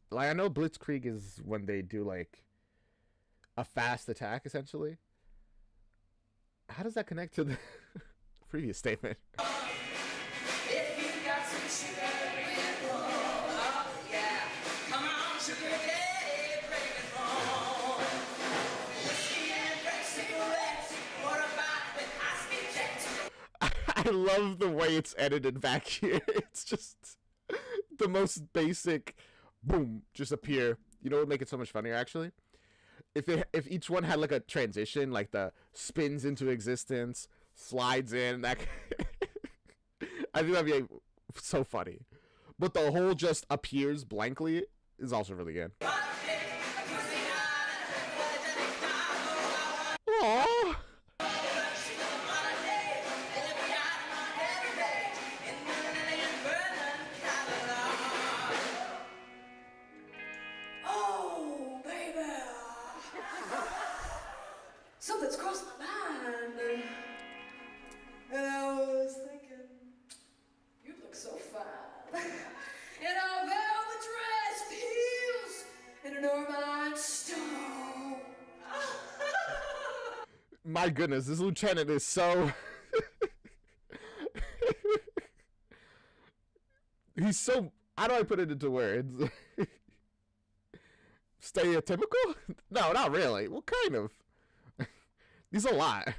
Like, I know Blitzkrieg is when they do like a fast attack, essentially. How does that connect to the previous statement? If you got some sugar, bring it home. Oh yeah, come on, sugar daddy, bring it home. Whiskey and fresh cigarettes, or a bite with high-speed jets. I love the way it's edited back here. It's just the most basic boom, just appear. You know what would make it so much funnier, actually? If each one had like a transition, like the spins into existence, slides in, that I think that'd be so funny. But the whole just appears blankly is also really good. Aww. Oh, baby. Something's crossed my mind. And I was thinking, you look so fine. In a velvet dress with heels and an ermine stone. My goodness, this lieutenant is so... He's so... How do I put it into words? Stereotypical? No, not really. Well, kind of. He's a lot. Heaven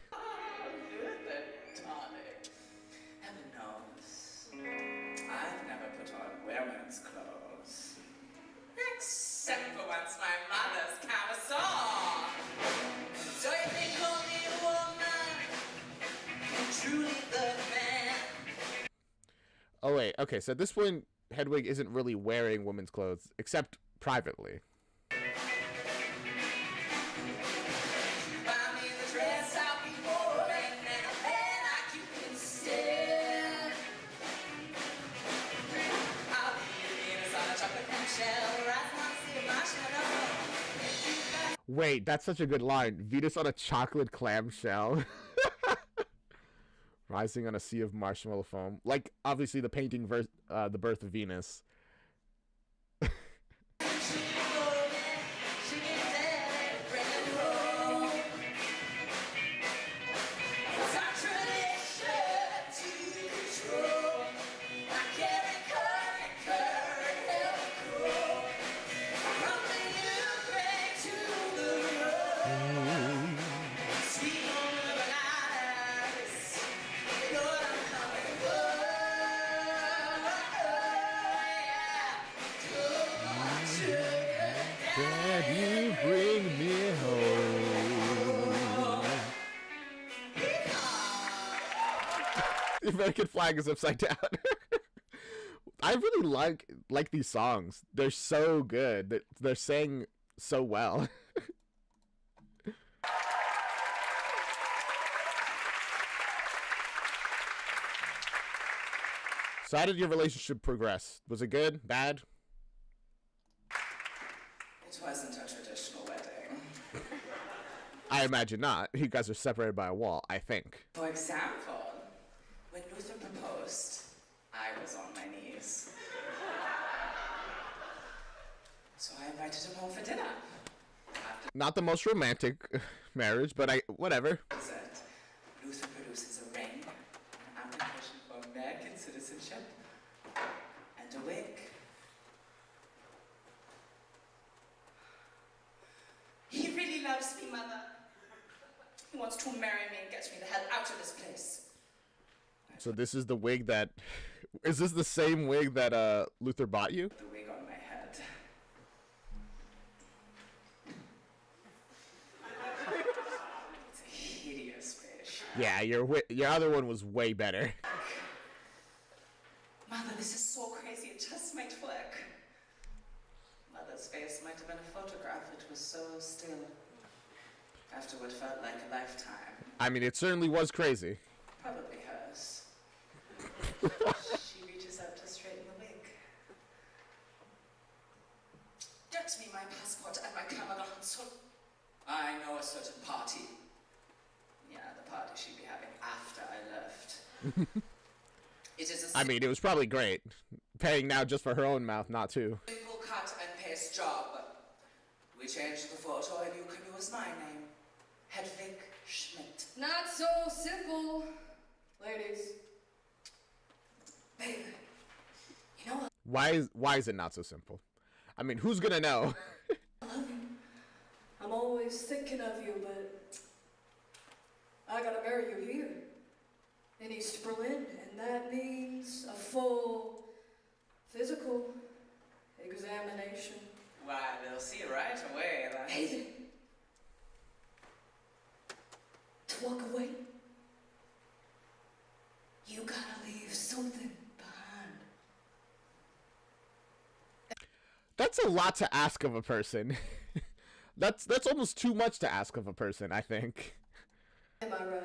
knows, I've never put on women's clothes. Except for once my mother's camisole. So if they call me a woman, truly the man. Oh, wait. Okay, so this one, Hedwig isn't really wearing women's clothes, except privately. Wait, that's such a good line. Venus on a chocolate clamshell. Rising on a sea of marshmallow foam. Like, obviously, the painting The Birth of Venus. You bring me home. The American flag is upside down. I really like these songs. They're so good. They're sang so well. So how did your relationship progress? Was it good? Bad? It wasn't a traditional wedding. I imagine not. You guys are separated by a wall, I think. For example, when Luther proposed, I was on my knees. So I invited him home for dinner. Not the most romantic marriage, but whatever. Luther produces a ring, an application for American citizenship, and a wig. He really loves me, Mother. He wants to marry me and get me the hell out of this place. So this is the wig that... Is this the same wig that Luther bought you? The wig on my head. It's a hideous fish. Yeah, your other one was way better. Mother, this is so crazy, it just might flick. Mother's face might have been a photograph, it was so still. After what felt like a lifetime. I mean, it certainly was crazy. Probably hers. She reaches out to straighten the wig. Get me my passport and my camera, so I know a certain party. Yeah, the party she'd be having after I left. It is a I mean, it was probably great. Paying now just for her own mouth, not two. simple cut and paste job. We changed the photo and you can use my name. Hedwig Schmidt. Not so simple, ladies. Baby, you know what? Why is it not so simple? I mean, who's gonna know? I love you. I'm always thinking of you, but I gotta marry you here in East Berlin, and that means a full physical examination. Why, they'll see right away that... Hey, to walk away, you gotta leave something behind. That's a lot to ask of a person. That's almost too much to ask of a person, I think. Am I right,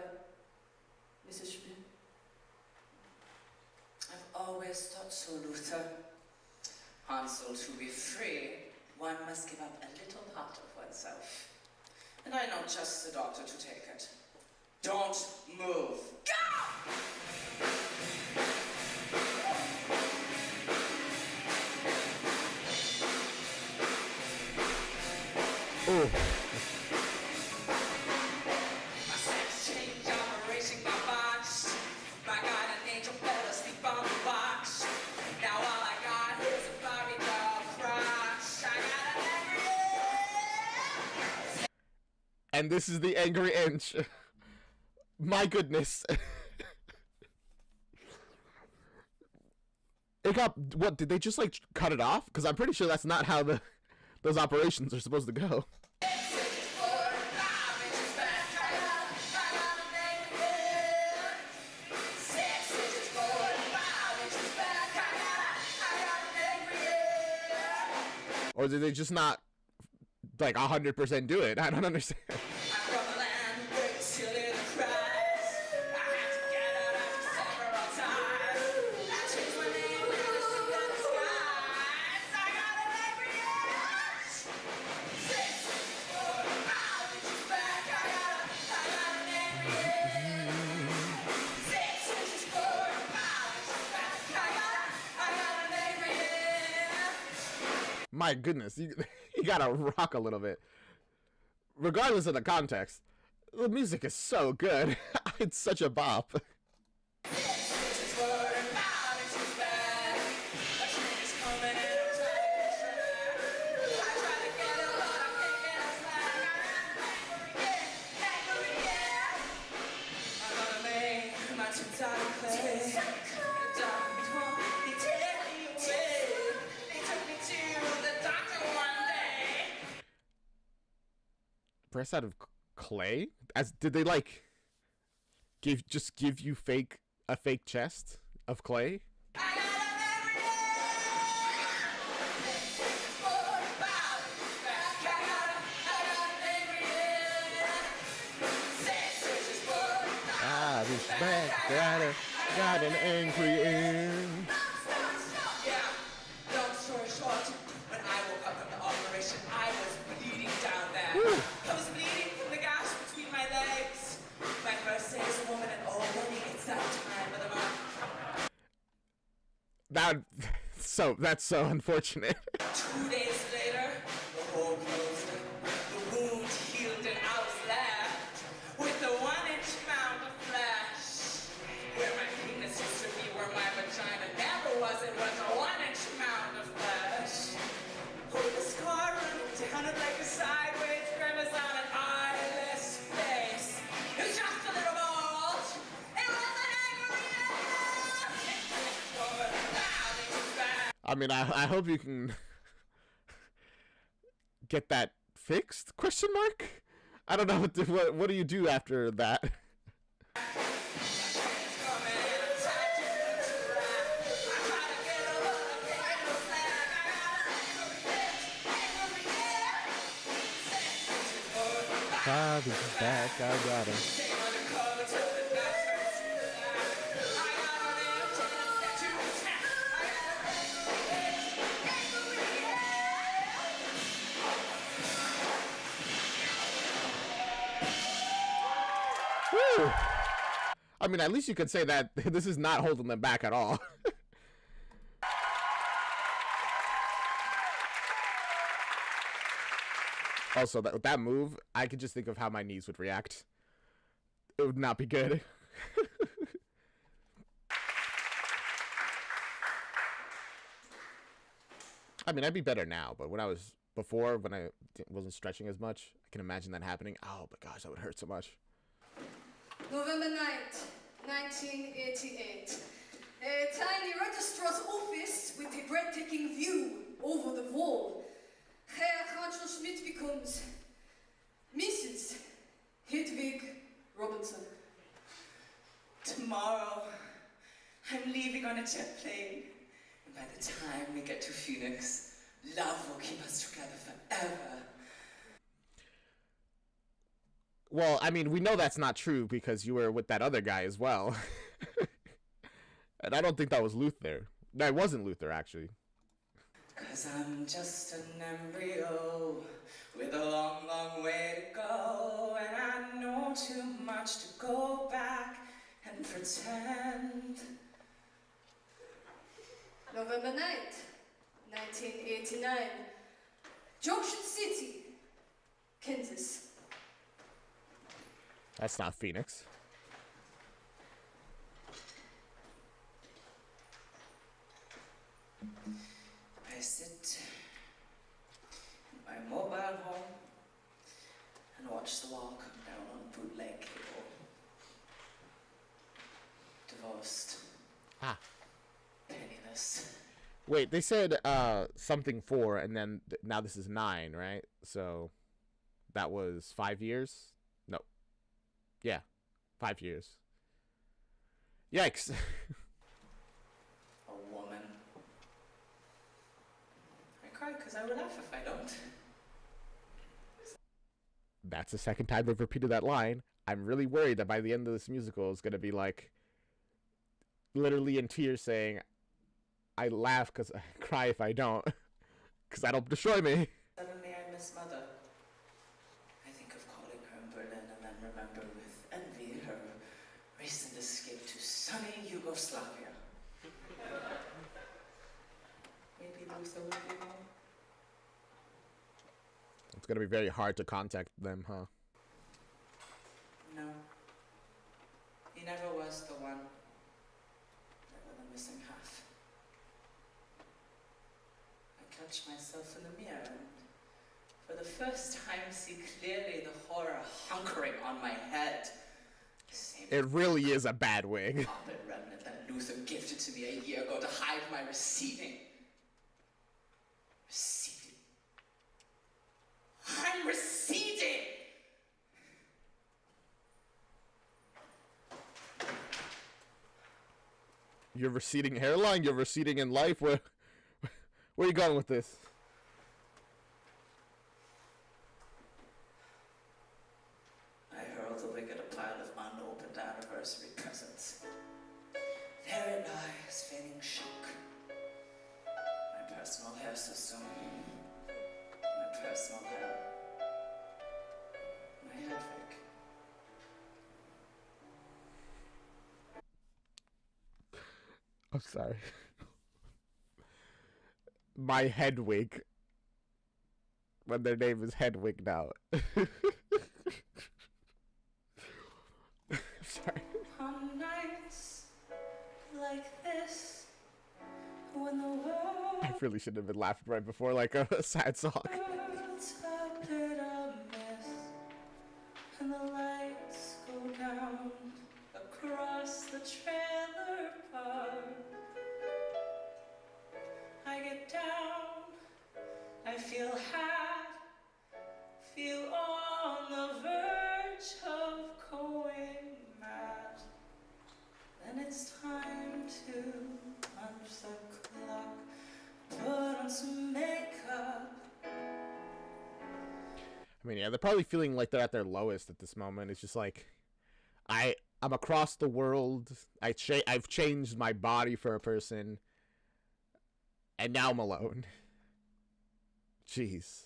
Mrs. Schmidt? I've always thought so, Luther. Hansel, to be free, one must give up a little part of oneself. And I know just the doctor to take it. Don't move. Go! Oh. My And this is the angry inch. My goodness. It got, what, did they just like cut it off? Because I'm pretty sure that's not how those operations are supposed to go. Or did they just not like 100% do it? I don't understand. My goodness, you gotta rock a little bit. Regardless of the context, the music is so good. It's such a bop. Press out of clay? As did they like give you a fake chest of clay? Ah, this back got an angry end. Long story short, when I woke up from the operation, I was bleeding down there. Woo. I was bleeding from the gash between my legs. My first day as a woman, and oh, honey, it's that time of the month. That's so unfortunate. 2 days later, the hole closed. The wound healed, and I was left with a 1-inch mound of flesh. Where my penis used to be, where my vagina never was, it was a 1-inch mound of flesh. With the scar running down it like a sideways grimace on an eyeless face. It was just a little bolt. It was an angry I mean, I hope you can get that fixed? Question mark? I don't know what do you do after that? Bobby's back, I got him. Woo! I mean, at least you could say that this is not holding them back at all. Also, that move, I could just think of how my knees would react. It would not be good. I mean, I'd be better now, but when I was before, when I wasn't stretching as much, I can imagine that happening. Oh my gosh, that would hurt so much. November 9th, 1988. A tiny registrar's office with a breathtaking view over the wall. Herr Rachel Schmidt becomes Mrs. Hedwig Robinson. Tomorrow, I'm leaving on a jet plane. And by the time we get to Phoenix, love will keep us together forever. Well, I mean, we know that's not true because you were with that other guy as well. And I don't think that was Luther. That wasn't Luther, actually. 'Cause I'm just an embryo with a long, long way to go. And I know too much to go back and pretend. November 9th, 1989. Junction City, Kansas. That's not Phoenix. I sit in my mobile home and watch the wall. almost Ah. penniless. Wait, they said something 4, and then now this is 9, right? So that was 5 years? No. Yeah, 5 years. Yikes. A woman. I cry because I would laugh if I don't. That's the second time they've repeated that line. I'm really worried that by the end of this musical, it's going to be like literally in tears saying, I laugh because I cry if I don't. Because that'll destroy me. Suddenly I miss Mother. I think of calling her in Berlin and then remember with envy her recent escape to sunny Yugoslavia. Maybe Luther would be home. It's going to be very hard to contact them, huh? No. He never was the one. Never the missing half. I catch myself in the mirror and for the first time see clearly the horror hunkering on my head. Same It really is a bad wig. carpet remnant that Luther gifted to me a year ago to hide my receding. Receding. I'm receding! Your receding hairline, you're receding in life. Where are you going with this? I hurled away at a pile of unopened anniversary presents. There it lies, feigning shock. My personal hair system. My personal hair. My head wig. I'm sorry. My Hedwig. When their name is Hedwig now. I'm sorry. On nights like this, when the world I really shouldn't have been laughing right before like a sad song. world's a bit of mess, and the lights go down across the trailer park. I get down, I feel hot, feel on the verge of going mad. Then it's time to punch the clock, put on some makeup. I mean, yeah, they're probably feeling like they're at their lowest at this moment. It's just like, I'm across the world. I've changed my body for a person, and now I'm alone. Jeez.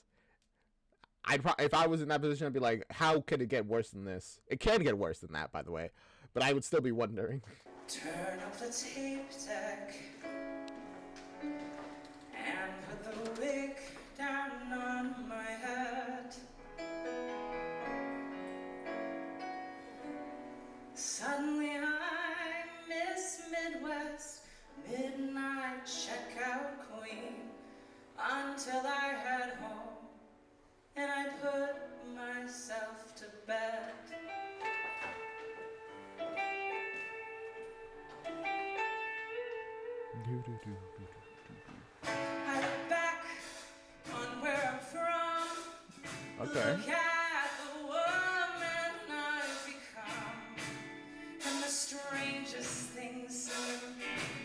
If I was in that position, I'd be like, how could it get worse than this? It can get worse than that, by the way, but I would still be wondering. Turn up the tape deck and put the wig down on my head. Suddenly I miss Midwest, midnight checkout queen, until I head home and I put myself to bed. I look back on where I'm from. Okay. Look at the woman I've become. And the strangest things seem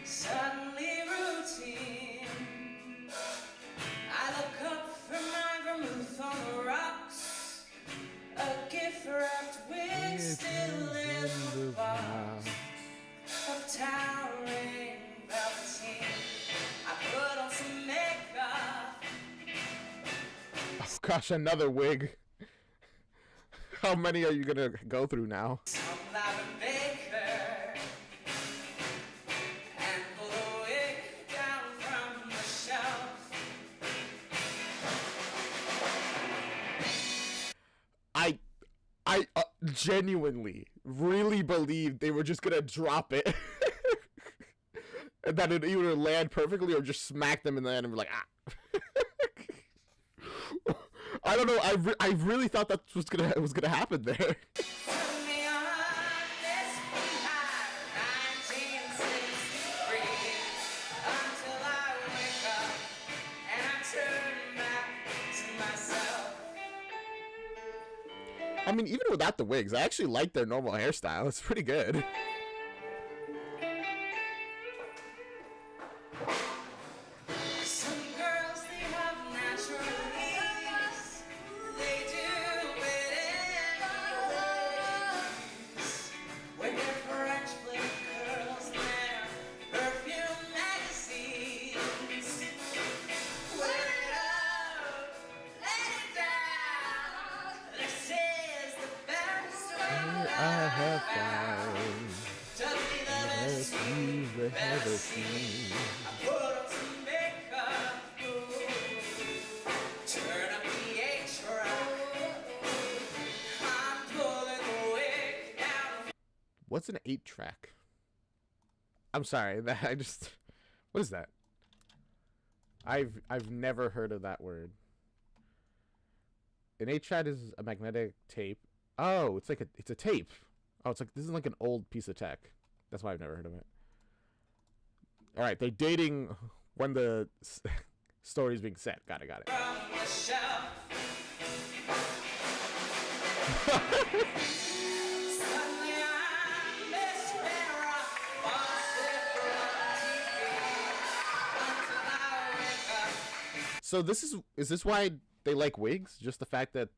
suddenly routine. I look up from my vermouth on the rocks. A gift wrapped wig still in the box of towering velveteen. I put on some makeup. Oh gosh, another wig. How many are you gonna go through now? Some lavender baker and pull the wig down from the shelf. I genuinely really believed they were just gonna drop it. And that it either land perfectly or just smack them in the end and be like, ah. I don't know. I really thought that was gonna happen there. Put me on this beehive, I mean, even without the wigs, I actually like their normal hairstyle. It's pretty good. Some girls, they have natural ease. They do it anyways. With their French flip curls and their perfume magazines. Wear it up, let it down. This is the best I have found to be the best you've ever seen. put on some makeup, turn up the A-track. I'm pulling the wig down. What's an 8-track? I'm sorry, that I just. What is that? I've never heard of that word. An 8-track is a magnetic tape. Oh, it's a tape. Oh, it's like this is like an old piece of tech. That's why I've never heard of it. All right, they're dating when the story's being set. Got it. From the shelf. Suddenly I'm Miss Vera, faucet from TV. Until I wake up. So is this why they like wigs? Just the fact that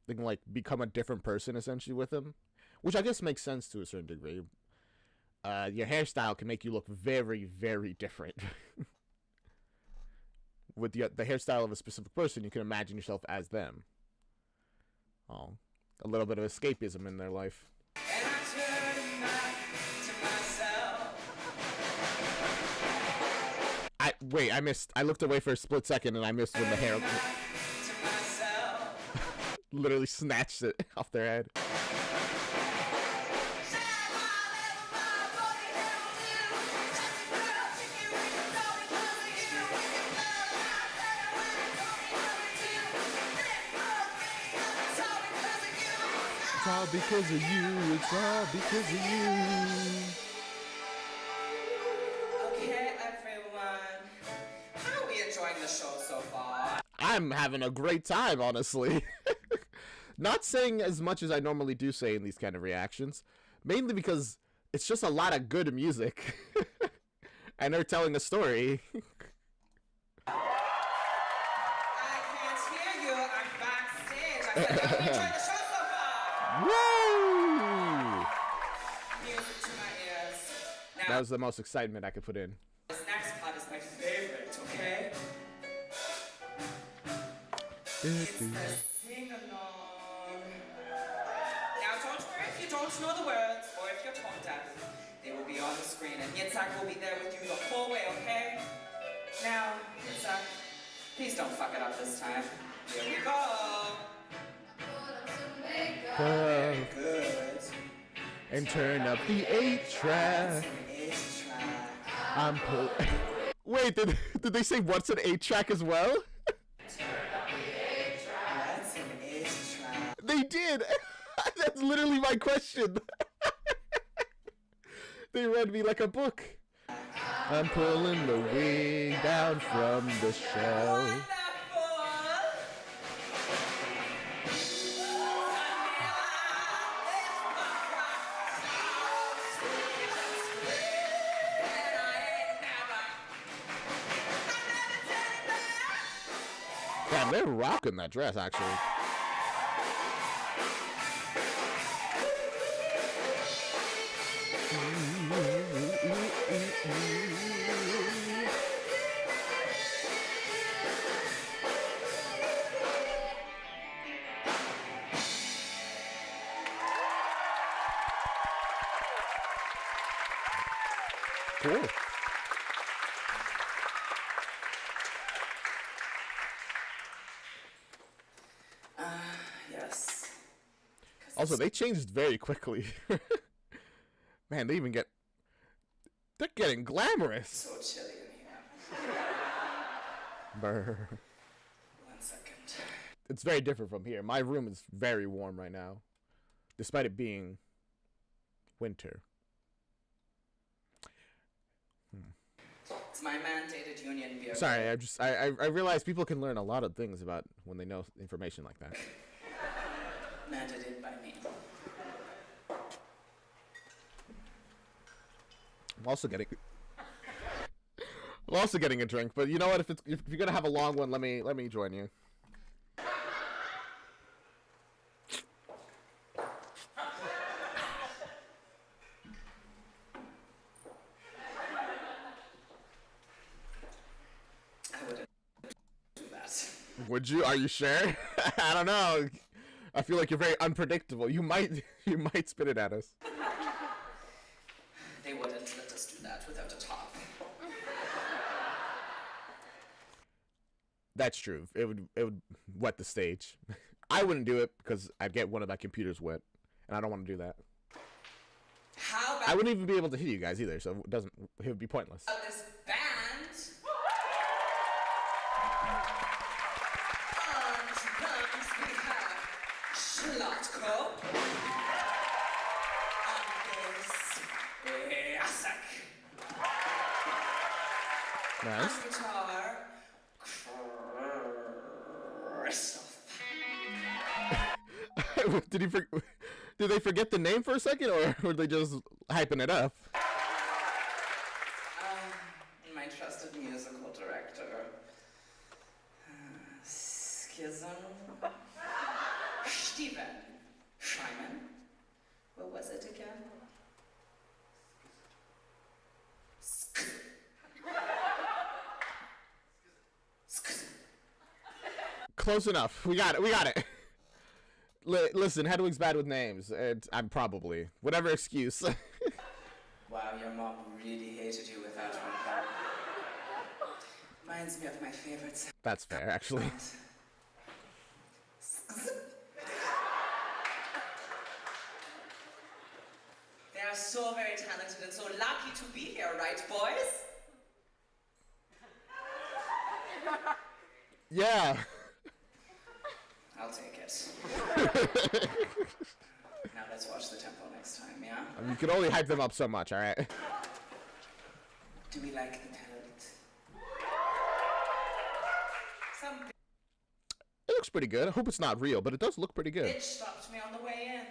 they can like become a different person essentially with them, which I guess makes sense to a certain degree. Your hairstyle can make you look very, very different. With the hairstyle of a specific person, you can imagine yourself as them. Oh, a little bit of escapism in their life. And I turn back to myself. I missed. I looked away for a split second and I missed when the hair To myself. literally snatched it off their head. It's all because of you. It's all because of you. Okay, everyone. How are we enjoying the show so far? I'm having a great time, honestly. Not saying as much as I normally do say in these kind of reactions, mainly because it's just a lot of good music. And they're telling a story. I can't hear you. I'm backstage. I said, how are we enjoying the show so far? Woo! Music to my ears. Now, That was the most excitement I could put in. this next part is my favorite, okay? It's the sing-along. Now, don't worry if you don't know the words or if you're tone deaf. They will be on the screen, and Yitzhak will be there with you the whole way, okay? Now, Yitzhak, please don't fuck it up this time. Here we go. Good. And turn up the 8-track. It's track. I'm Wait, did they say what's an 8-track as well? That's an ace track. They did. That's literally my question. They read me like a book. I'm pulling the wig down from the shelf. Damn, they're rocking that dress, actually. Cool. Yes. Also, they changed very quickly. Man, they're getting glamorous. So chilly in here. Brr. 1 second. It's very different from here. My room is very warm right now, despite it being winter. It's my mandated union beer. Sorry, I realize people can learn a lot of things about when they know information like that. Mandated by I'm also getting a drink, but you know what? If you're gonna have a long one, let me join you. I wouldn't do that. Would you? Are you sure? I don't know. I feel like you're very unpredictable. You might spit it at us. They wouldn't let us do that without a top. That's true. It would wet the stage. I wouldn't do it because I'd get one of my computers wet, and I don't want to do that. How about I wouldn't even be able to hit you guys either, so it would be pointless. this band? On drums we have Schlotko. On bass, Jacek. Nice. On guitar, Christoph. Did they forget the name for a second, or were they just hyping it up? My trusted musical director, Schism, Steven Scheiman. What was it again? Schism. Close enough. We got it. Listen, Hedwig's bad with names. I'm probably whatever excuse. Wow, your mom really hated you with that one. Reminds me of my favorites. That's fair, actually. They are so very talented and so lucky to be here, right, boys? Yeah. I'll take it. Now let's watch the tempo next time, yeah? You can only hype them up so much, all right? Do we like the pelt? Some It looks pretty good. I hope it's not real, but it does look pretty good. bitch stopped me on the way in.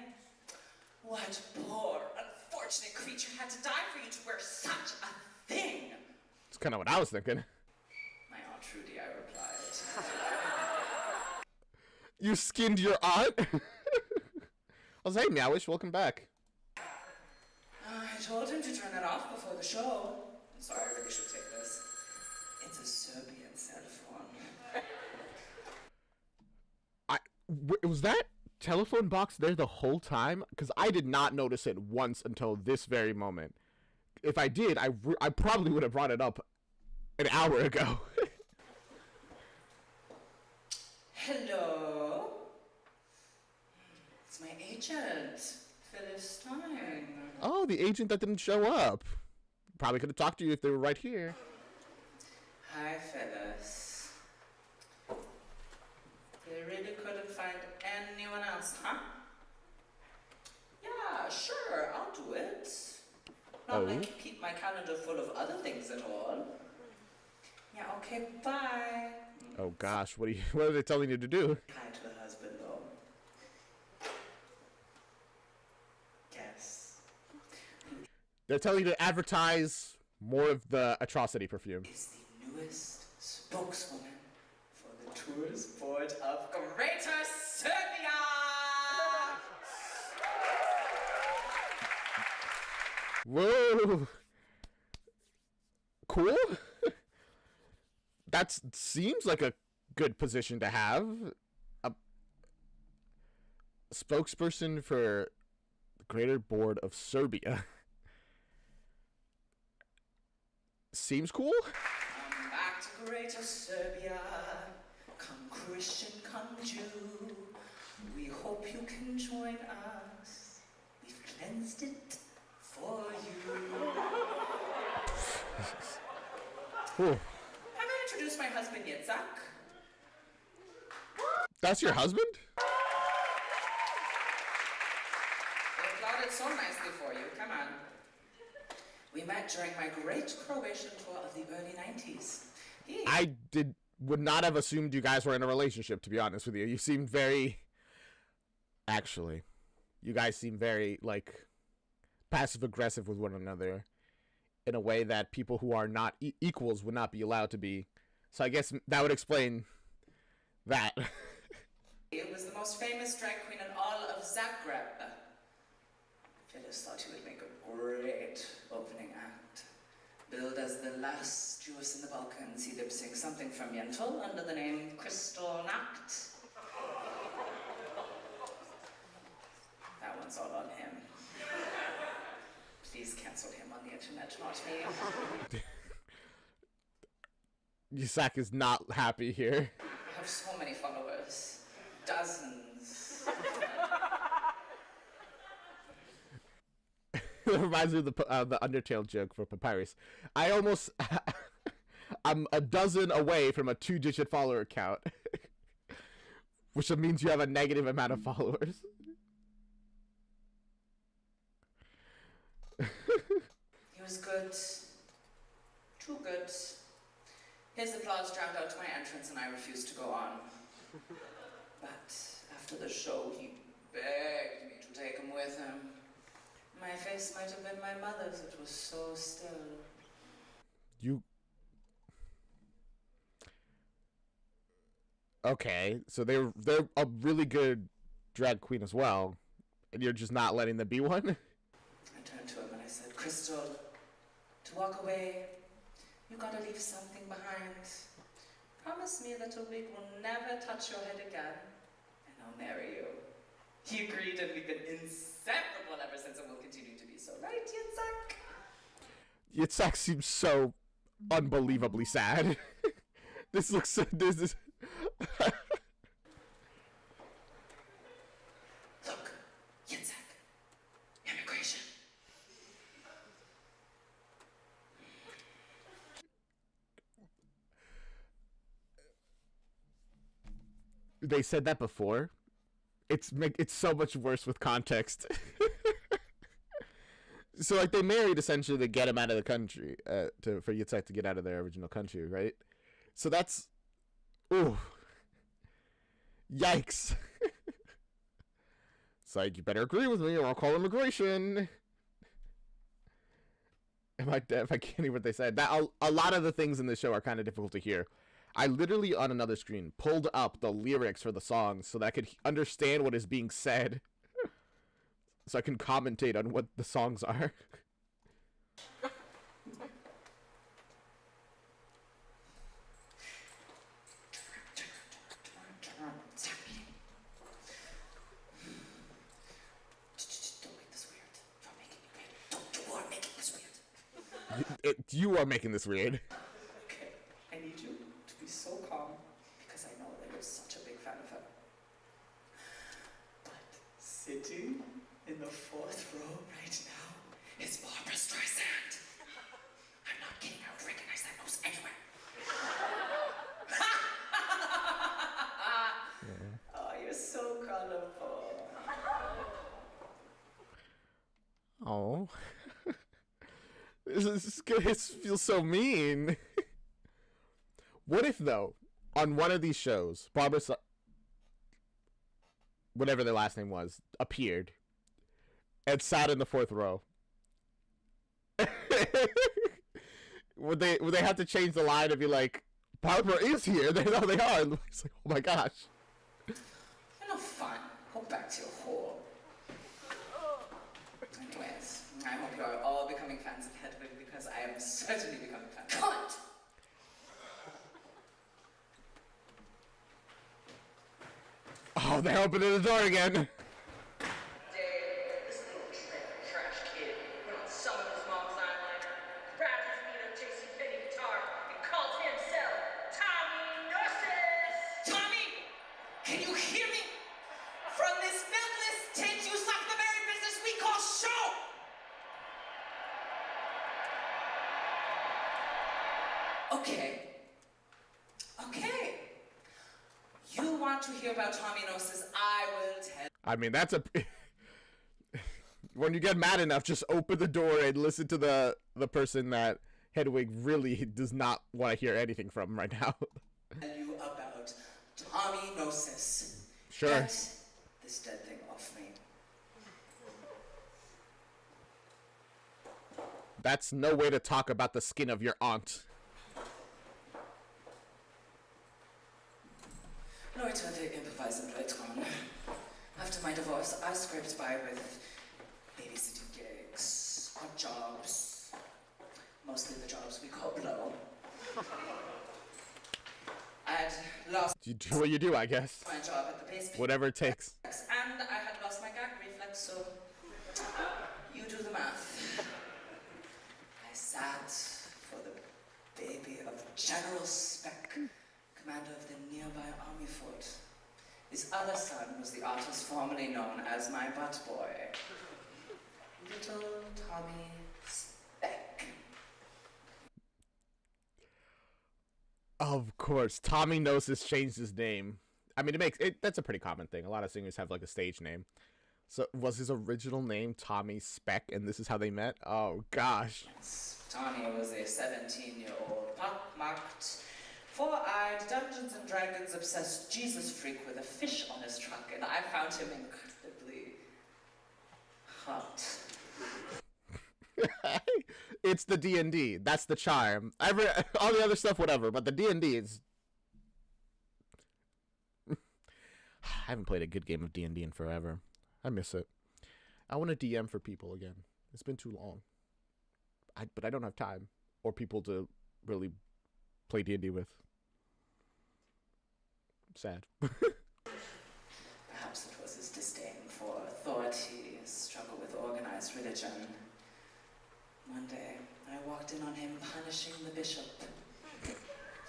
What poor, unfortunate creature had to die for you to wear such a thing? It's kind of what I was thinking. My Aunt Trudy, I replied. You skinned your aunt? I was, hey, Meowish, welcome back. I told him to turn it off before the show. I'm sorry, I really should take this. It's a Serbian cell phone. Was that telephone box there the whole time? Because I did not notice it once until this very moment. If I did, I probably would have brought it up an hour ago. Hello? It's my agent, Phyllis Stein. Oh, the agent that didn't show up. Probably could have talked to you if they were right here. Hi, Phyllis. They really couldn't find anyone else, huh? Yeah, sure, I'll do it. Not like you keep my calendar full of other things at all. Yeah, okay, bye. Oh gosh, what are they telling you to do? Hi to the husband, though. Guess. They're telling you to advertise more of the atrocity perfume. Is the newest spokeswoman for the Tours Board of Greater Serbia! Whoa! Cool? That seems like a good position to have. A spokesperson for the Greater Board of Serbia. Seems cool? Come back to Greater Serbia. Come Christian, come Jew. We hope you can join us. We've cleansed it for you. Whew. Have I introduced my husband yet, Zach? That's your husband? They applauded so nicely for you. Come on. We met during my great Croatian tour of the early 90s. I would not have assumed you guys were in a relationship, to be honest with you. You seemed very... Actually, you guys seem very, like, passive-aggressive with one another in a way that people who are not equals would not be allowed to be. So I guess that would explain that. It was the most famous drag queen in all of Zagreb. Phyllis thought he would make a great opening act. Billed as the last Jewess in the Balkans, he lip-synced something from Yentl under the name Crystal Nacht. That one's all on him. Please cancel him on the internet, not me. Yusak is not happy here. I have so many followers. Dozens. It reminds me of the Undertale joke for Papyrus. I'm a dozen away from a 2-digit follower count, which means you have a negative amount of followers. He was good. Too good. His applause drowned out my entrance and I refused to go on. But after the show, he begged me to take him with him. My face might have been my mother's, it was so still. Okay, so they're a really good drag queen as well, and you're just not letting them be one? I turned to him and I said, Crystal, to walk away, you gotta leave something behind. Promise me that a wig will never touch your head again, and I'll marry you. He agreed, and we've been inseparable ever since, and will continue to be so. Right, Yitzhak? Yitzhak seems so unbelievably sad. This is... Look, Yitzhak, immigration. They said that before. It's so much worse with context. So like they married essentially to get him out of the country, for Yitzhak to get out of their original country, right? So that's, ooh, yikes. It's like, you better agree with me or I'll call immigration. Am I deaf? I can't hear what they said. A lot of the things in the show are kind of difficult to hear. I literally, on another screen, pulled up the lyrics for the songs so that I could understand what is being said. So I can commentate on what the songs are. Don't make this weird. You're making it weird. You are making this weird. You are making this weird. Okay, I need you to be so calm because I know that you're such a big fan of her. But sitting in the 4th row right now is Barbara Streisand. I'm not kidding, I would recognize that nose anywhere. Oh, you're so colorful. Oh. This feels so mean. What if, though, on one of these shows, whatever their last name was, appeared and sat in the 4th row? Would they have to change the line and be like, Barbara is here? They know they are. And it's like, oh my gosh. You're no fun. Go back to your hole. Anyways, I hope you are all becoming fans of Hedwig because I am certainly becoming fans. Cunt! Oh, they're opening the door again. Dave, this little trash kid went on some of his mom's eyeliner, grabbed his beat-up JCPenney guitar, and called himself Tommy Narcissus! Tommy! Can you hear me? From this milkless, tit-you suck the berry business we call show! Okay. You want to hear about Tommy Gnosis? I will tell. I mean, that's a... When you get mad enough, just open the door and listen to the person that Hedwig really does not want to hear anything from right now. Tell you about Tommy Gnosis. Sure. Get this dead thing off me. That's no way to talk about the skin of your aunt. Leute, wir improvisen Blödmann. After my divorce, I scraped by with babysitting gigs, odd jobs, mostly the jobs we call blow. I'd lost You do what you do, I guess. my job at the base Whatever it takes. and I had lost my gag reflex, so you do the math. I sat for the baby of General Speck, commander of the nearby army fort. His other son was the artist formerly known as my butt boy, Little Tommy Speck. Of course, Tommy knows has changed his name. I mean, that's a pretty common thing. A lot of singers have like a stage name. So was his original name Tommy Speck, and this is how they met? Oh gosh. Tommy was a 17-year-old pock-marked, four-eyed, Dungeons and Dragons obsessed Jesus freak with a fish on his trunk, and I found him incredibly hot. It's the D&D. That's the charm. All the other stuff, whatever. But the D&D is. I haven't played a good game of D&D in forever. I miss it. I want to DM for people again. It's been too long. But I don't have time or people to really play D&D with. Sad. Perhaps it was his disdain for authority, his struggle with organized religion. One day, I walked in on him punishing the bishop.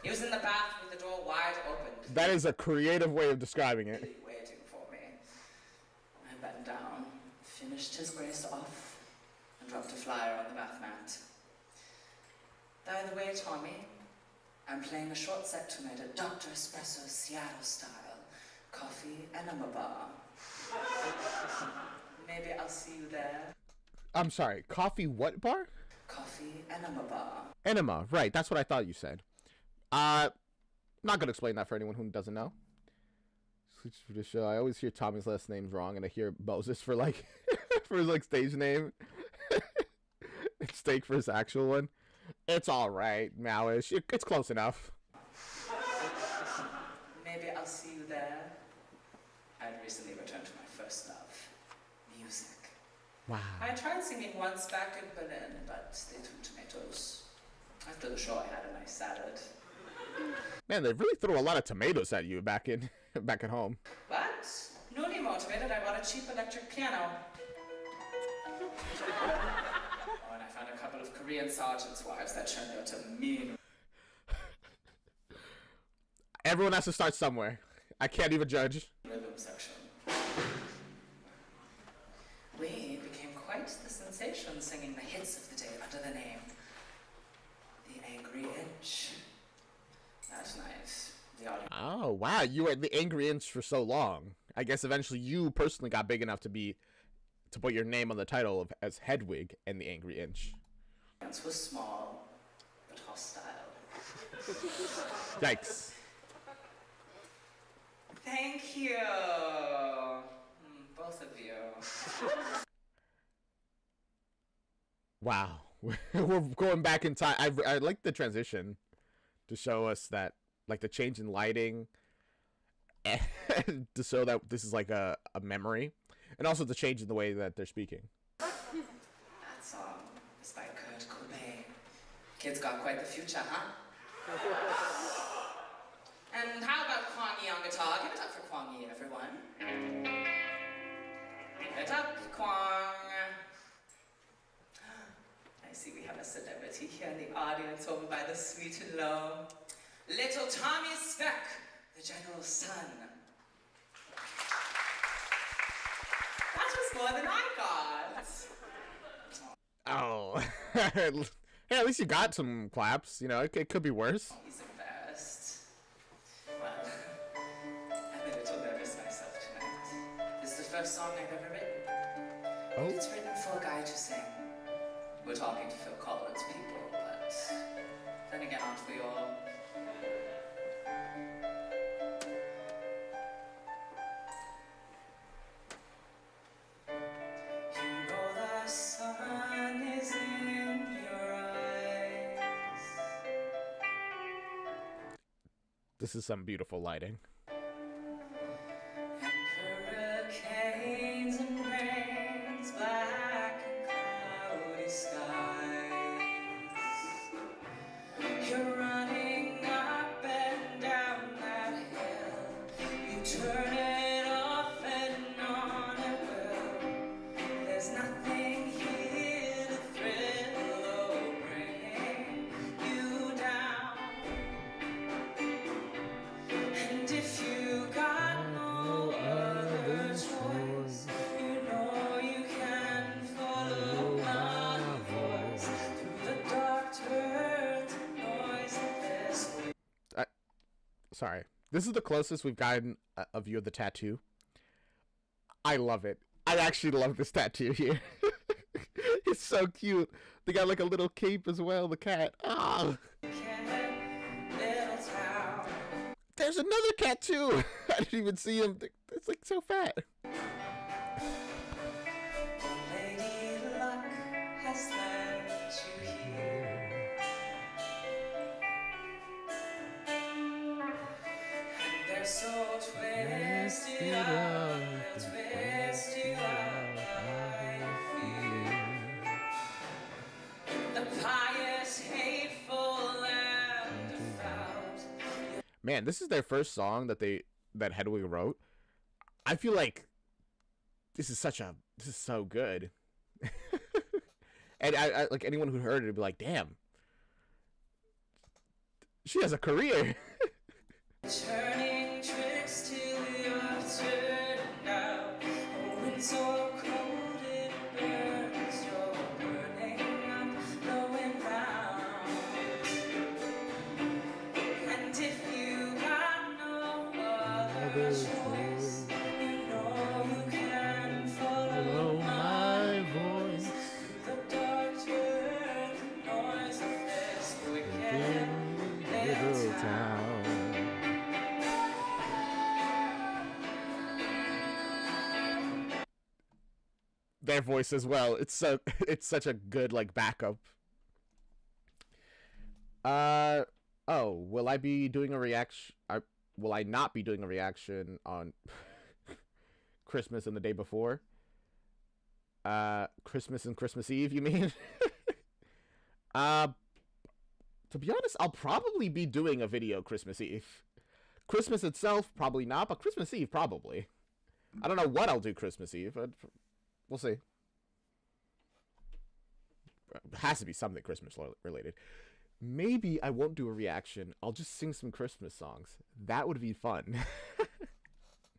He was in the bath with the door wide open. That is a creative way of describing it. Really waiting for me. I bent down, finished his grace off, and dropped a flyer on the bath mat. By the way, Tommy, I'm playing a short set tonight at Dr. Espresso's Seattle style. Coffee enema bar. Maybe I'll see you there. I'm sorry. Coffee what bar? Coffee enema bar. Enema. Right. That's what I thought you said. Not gonna explain that for anyone who doesn't know. For the show, I always hear Tommy's last name's wrong, and I hear Moses for like for his like stage name. It's Steak for his actual one. It's all right, Maoish. It's close enough. Maybe I'll see you there. I'd recently returned to my first love, music. Wow. I tried singing once back in Berlin, but they threw tomatoes. After the show, I had a nice salad. Man, they really threw a lot of tomatoes at you back at home. But, newly motivated, I bought a cheap electric piano. Oh, and I found a couple of Korean sergeants' wives that turned out to mean. Everyone has to start somewhere. I can't even judge. Rhythm section. We became quite the sensation singing the hits of the day under the name The Angry Inch. That's nice. The audience. Oh, wow. You were the Angry Inch for so long. I guess eventually you personally got big enough to put your name on the title as Hedwig and the Angry Inch. Was small, but hostile. Yikes. Thank you. Both of you. Wow. We're going back in time. I like the transition to show us that, like, the change in lighting to show that this is like a memory, and also the change in the way that they're speaking. That song is by Kurt Cobain. Kid's got quite the future, huh? And how about Kwang Yi on guitar? Give it up for Kwang Yi, everyone. Give it up, Kwang. I see we have a celebrity here in the audience over by the sweet and low. Little Tommy Speck, the general's son. That was more than I got. Oh. Hey, at least you got some claps. You know, it could be worse. He's embarrassed. Well, I'm a little nervous myself tonight. This is the first song I've ever written. Oh. It's written for a guy to sing. We're talking to Phil Collins people, but then again, aren't we all? You know the sun is in your This is some beautiful lighting. Hurricanes and rains, black and cloudy skies. You're running up and down that hill. You turn it off and on it will. There's nothing here to thrill or bring you down. And if you got no other choice, you know you can follow my voice through the dark turns and noiseless. Sorry. This is the closest we've gotten a view of the tattoo. I love it. I actually love this tattoo here. It's so cute. They got like a little cape as well, the cat. Ah. Little town. There's another cat too. I didn't even see him. It's like so fat. Lady Luck has led you here. And they're so twisted up, they'll twist you up by fear. The pious, hateful land of vows. Man, this is their first song that Hedwig wrote. I feel like this is so good. And I like anyone who heard it would be like, damn. She has a career. Turning tricks till you're turned out. Oh, it's so cold it burns. You're burning up, blowing round. And if you got no other choice, you know you can follow my voice through the dark turns and noise of this wicked little town. Their voice as well. It's such a good like backup. Oh, will I be doing a reaction? Will I not be doing a reaction on Christmas and the day before? Christmas and Christmas Eve, you mean? To be honest, I'll probably be doing a video Christmas Eve. Christmas itself, probably not, but Christmas Eve, probably. I don't know what I'll do Christmas Eve, but we'll see. It has to be something Christmas related. Maybe I won't do a reaction. I'll just sing some Christmas songs. That would be fun.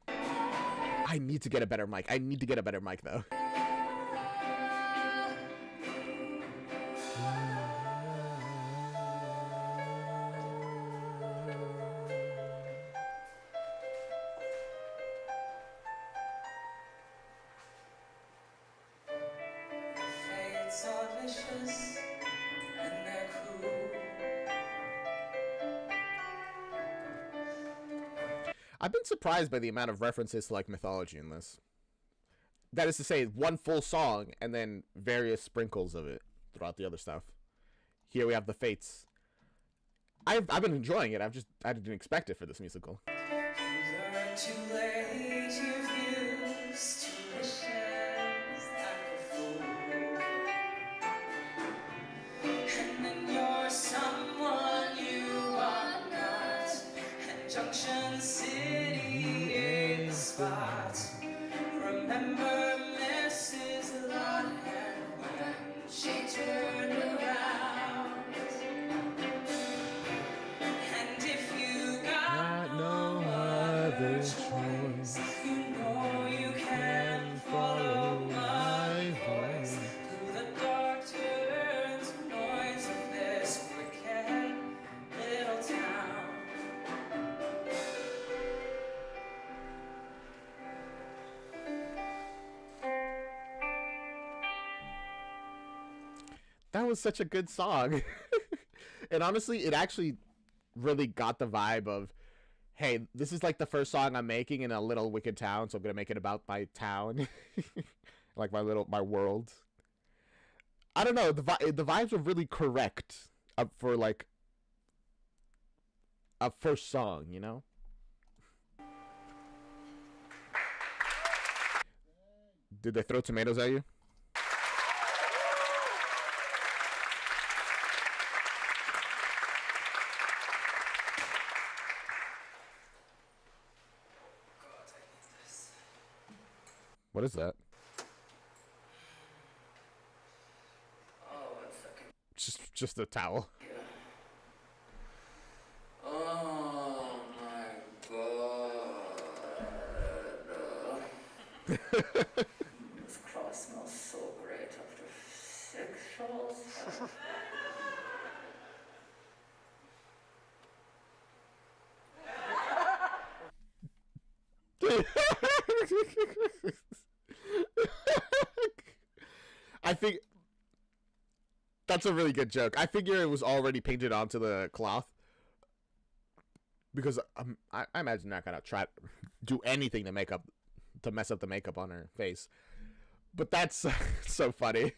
I need to get a better mic. I need to get a better mic, though. Fates are vicious and they're cruel. I've been surprised by the amount of references to like mythology in this. That is to say, one full song and then various sprinkles of it throughout the other stuff. Here we have the Fates. I've been enjoying it. I didn't expect it for this musical. You learn too late your views to wishes like a fool. And then you're someone you are not. And Junction City is the spot. Remember Mrs. Lohan when she turned around. And if you got no other choice, you know you can follow my voice through the dark turns and noise of this wicked little town. That was such a good song. And honestly, it actually really got the vibe of, hey, this is like the first song I'm making in a little wicked town, so I'm gonna make it about my town. Like my world. I don't know, the vibes were really correct for like a first song, you know? Did they throw tomatoes at you? God, I need this. What is that? Oh, 1 second. Just a towel. Yeah. Oh my god. This cloth smells so great after 6 shawls. I think that's a really good joke. I figure it was already painted onto the cloth because I imagine they're not gonna try to do anything to mess up the makeup on her face. But that's so funny.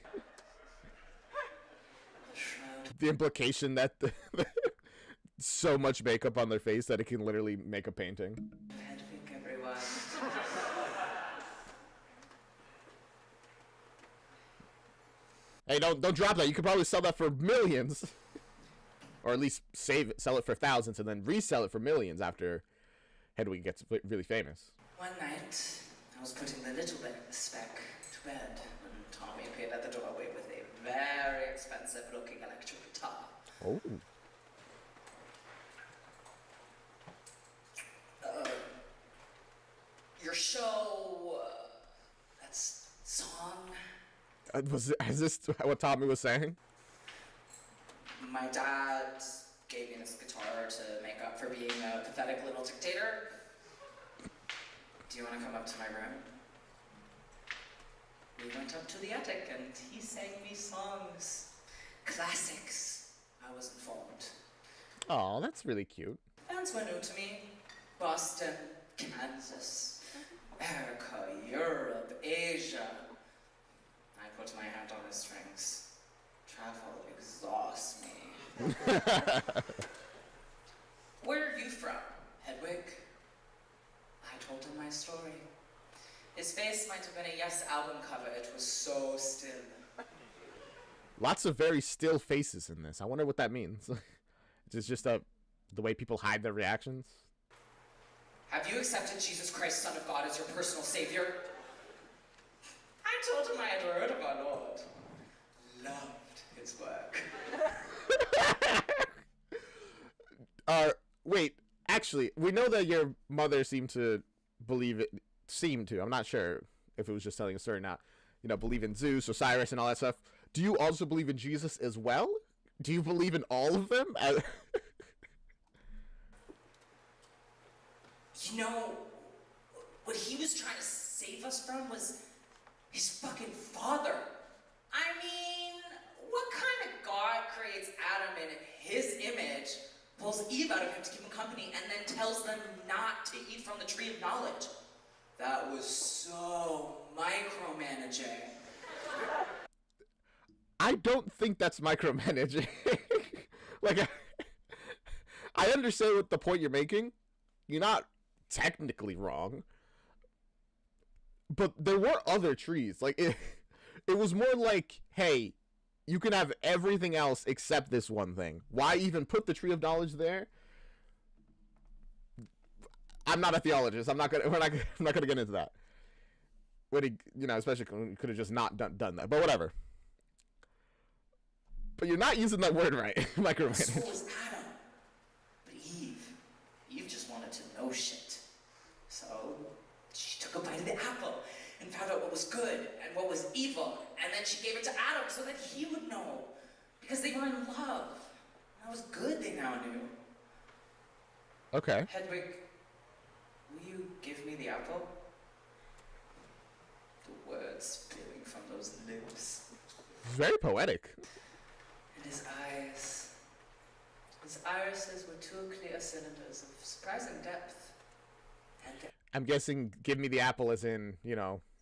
The implication that so much makeup on their face that it can literally make a painting. Hedwig, everyone. Hey, don't drop that. You could probably sell that for millions, or at least sell it for thousands, and then resell it for millions after Hedwig gets really famous. One night, I was putting the little speck to bed when Tommy appeared at the doorway with a very expensive-looking electric guitar. Oh. Your show, that's song. Is this what Tommy was saying? My dad gave me this guitar to make up for being a pathetic little dictator. Do you want to come up to my room? We went up to the attic and he sang me songs. Classics. I was informed. Oh, that's really cute. Fans were new to me. Boston, Kansas, America, Europe, Asia. I put my hand on the strings. Travel exhausts me. Where are you from, Hedwig? I told him my story. His face might have been a Yes album cover. It was so still. Lots of very still faces in this. I wonder what that means. It's just the way people hide their reactions. Have you accepted Jesus Christ, Son of God, as your personal savior? I told him I had heard of our Lord. Loved his work. Wait, actually, we know that your mother seemed to believe it. Seemed to. I'm not sure if it was just telling a story or not. You know, believe in Zeus, Osiris, and all that stuff. Do you also believe in Jesus as well? Do you believe in all of them? You know, what he was trying to save us from was his fucking father. I mean, what kind of God creates Adam in his image, pulls Eve out of him to keep him company, and then tells them not to eat from the tree of knowledge? That was so micromanaging. I don't think that's micromanaging. Like, I understand what the point you're making. You're not technically wrong. But there were other trees. Like, it was more like, hey, you can have everything else except this one thing. Why even put the tree of knowledge there? I'm not a theologist. I'm not gonna get into that. When he, especially when he could have just not done that. But whatever. But you're not using that word right. Micromanage. So was Adam. But Eve just wanted to know shit. So she took a bite of the apple and found out what was good and what was evil. And then she gave it to Adam so that he would know. Because they were in love. That was good, they now knew. Okay. Hedwig, will you give me the apple? The words spilling from those lips. Very poetic. And his eyes. His irises were two clear cylinders of surprising depth. And I'm guessing give me the apple as in,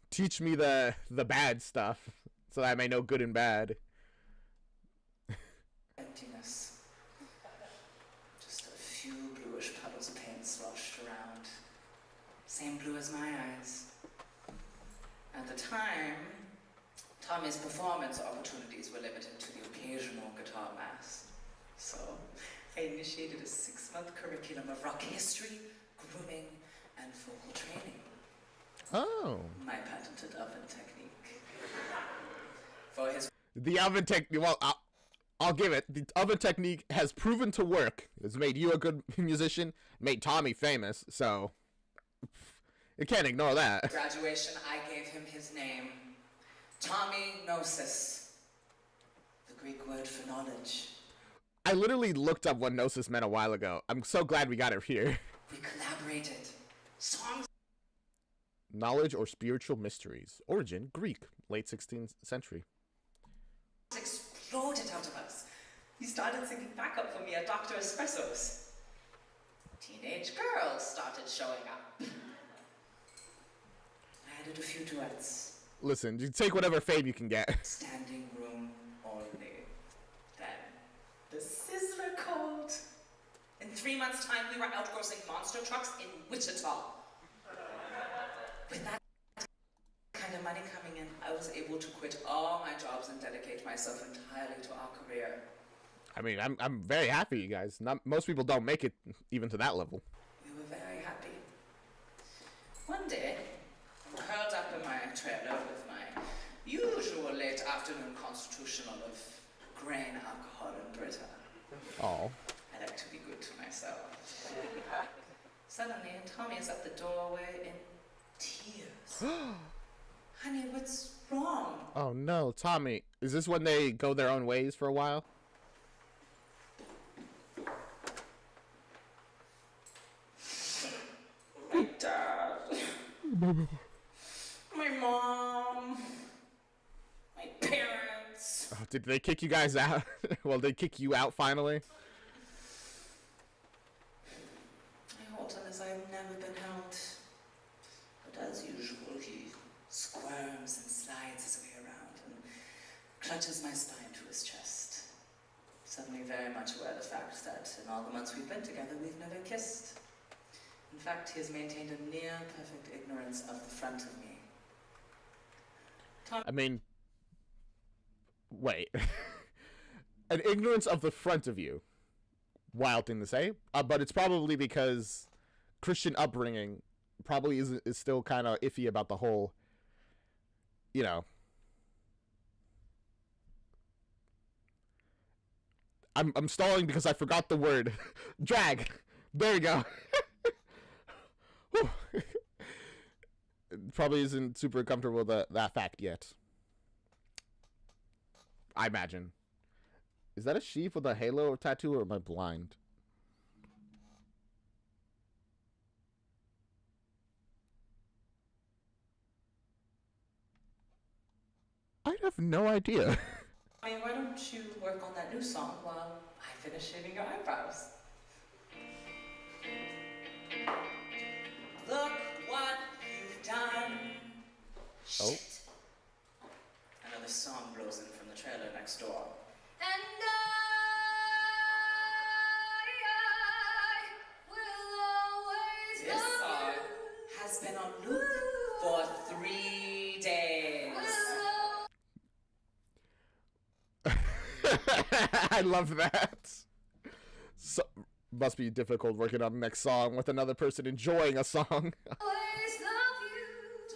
teach me the bad stuff so that I may know good and bad. emptiness. Just a few bluish same blue as my eyes. At the time, Tommy's performance opportunities were limited to the occasional guitar mass. So I initiated a 6-month curriculum of rock history, grooming, and vocal training. Oh. My patented oven technique. For his The oven technique, well, I'll give it. The oven technique has proven to work. It's made you a good musician, made Tommy famous, so you can't ignore that. graduation, I gave him his name, Tommy Gnosis, the Greek word for knowledge. I literally looked up what Gnosis meant a while ago. I'm so glad we got it here. We collaborated. Songs Knowledge or spiritual mysteries. Origin, Greek, late 16th century. exploded out of us. He started singing backup for me at Dr. Espresso's. Teenage girls started showing up. I added a few duets. Listen, you take whatever fame you can get. Standing room only. Then, the Sizzler called. In 3 months' time, we were outgrossing monster trucks in Wichita. With that kind of money coming in, I was able to quit all my jobs and dedicate myself entirely to our career. I mean, I'm very happy, you guys. Most people don't make it even to that level. We were very happy. One day, I'm curled up in my trailer with my usual late afternoon constitutional of grain, alcohol, and Brita. Oh. I like to be good to myself. Suddenly, Tommy is at the doorway in tears. Honey, what's wrong? Oh no, Tommy. Is this when they go their own ways for a while? My dad. My mom. My parents. Oh, did they kick you guys out? Well, they kick you out finally? I hold him as I've never been held. But as usual, he squirms and slides his way around and clutches my spine to his chest. Suddenly very much aware of the fact that in all the months we've been together, we've never kissed. In fact, he has maintained a near-perfect ignorance of the front of me. I mean, wait. An ignorance of the front of you. Wild thing to say. But it's probably because Christian upbringing probably is still kind of iffy about the whole, you know. I'm stalling because I forgot the word. Drag. There you go. Probably isn't super comfortable with that fact yet. I imagine. Is that a sheep with a halo or tattoo, or am I blind? I have no idea. I mean, why don't you work on that new song while I finish shaving your eyebrows? Look what you've done. Oh. Shit. Another song blows in from the trailer next door. And I will always This song has been on loop for 3 days. I love that. So, must be difficult working on the next song with another person enjoying a song. always love you.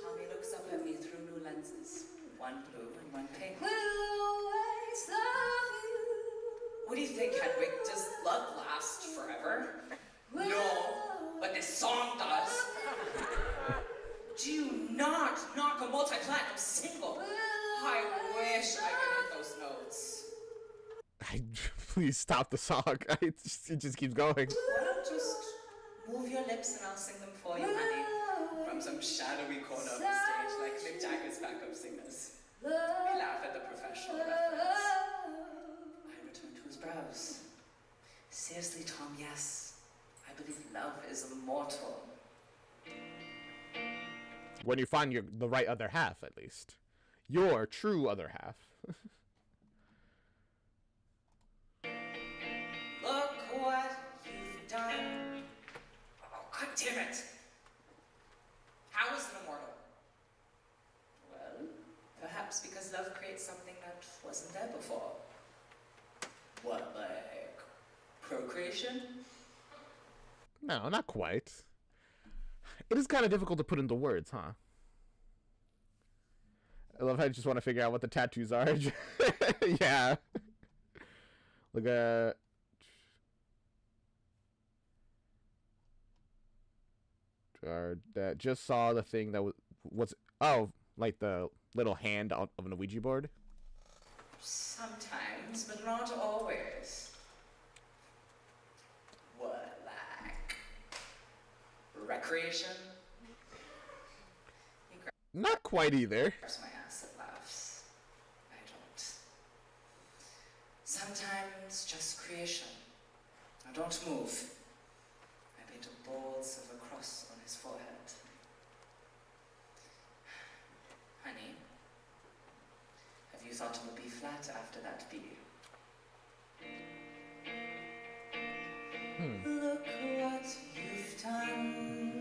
Tommy looks up at me through new lenses, one blue and one pink. Will always love you. What do you think, Hedwig? Does love last forever? No, but this song does. Do not knock a multi-platinum single. I wish I could hit those notes. Please stop the song. It just keeps going. Why don't just move your lips and I'll sing them for you, honey. From some shadowy corner of the stage like Mick Jagger's backup singers. We laugh at the professional reference. I return to his brows. Seriously, Tom, yes. I believe love is immortal. When you find the right other half, at least. Your true other half. Look what you've done. Oh, God damn it. How is it immortal? Well, perhaps because love creates something that wasn't there before. What, like procreation? No, not quite. It is kind of difficult to put into words, huh? I love how you just want to figure out what the tattoos are. Yeah. Look at. That just saw the thing that was like the little hand of an Ouija board. Sometimes, but not always. What, like recreation? Not quite either. Grabs my ass and laughs. I don't. Sometimes just creation. Now don't move. I paint a bold silver cross on his forehead. Honey, have you thought of a B flat after that B? Look what you've done.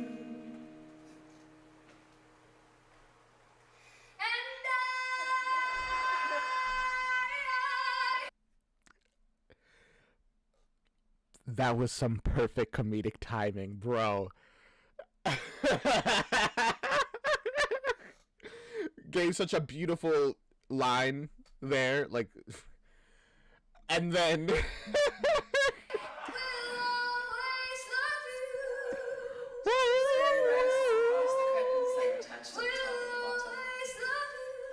That was some perfect comedic timing, bro. Gave such a beautiful line there, like, and then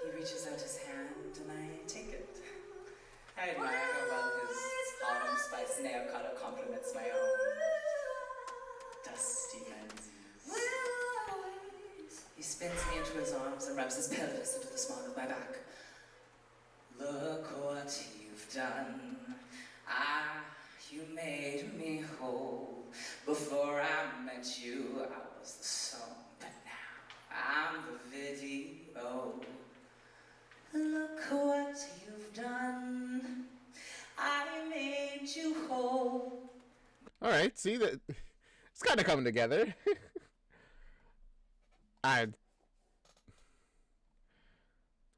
He reaches out his hand and I take it. I admire how well his autumn spice nail cutter complements my own dusty menzies. He spins me into his arms and rubs his pelvis into the small of my back. Look what you've done. You made me whole. Before I met you, I was the song, but now I'm the video. Look what you've done. I made you whole. all right, see that it's kind of coming together. I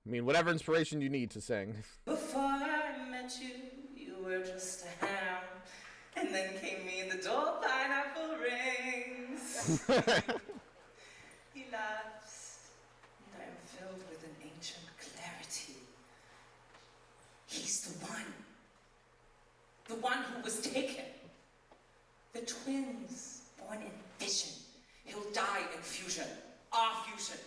mean, whatever inspiration you need to sing. Before I met you, you were just a ham. And then came me in the door, pineapple rings. He laughs, and I am filled with an ancient clarity. He's the one who was taken. The twins, born in vision. He'll die in fusion, our fusion,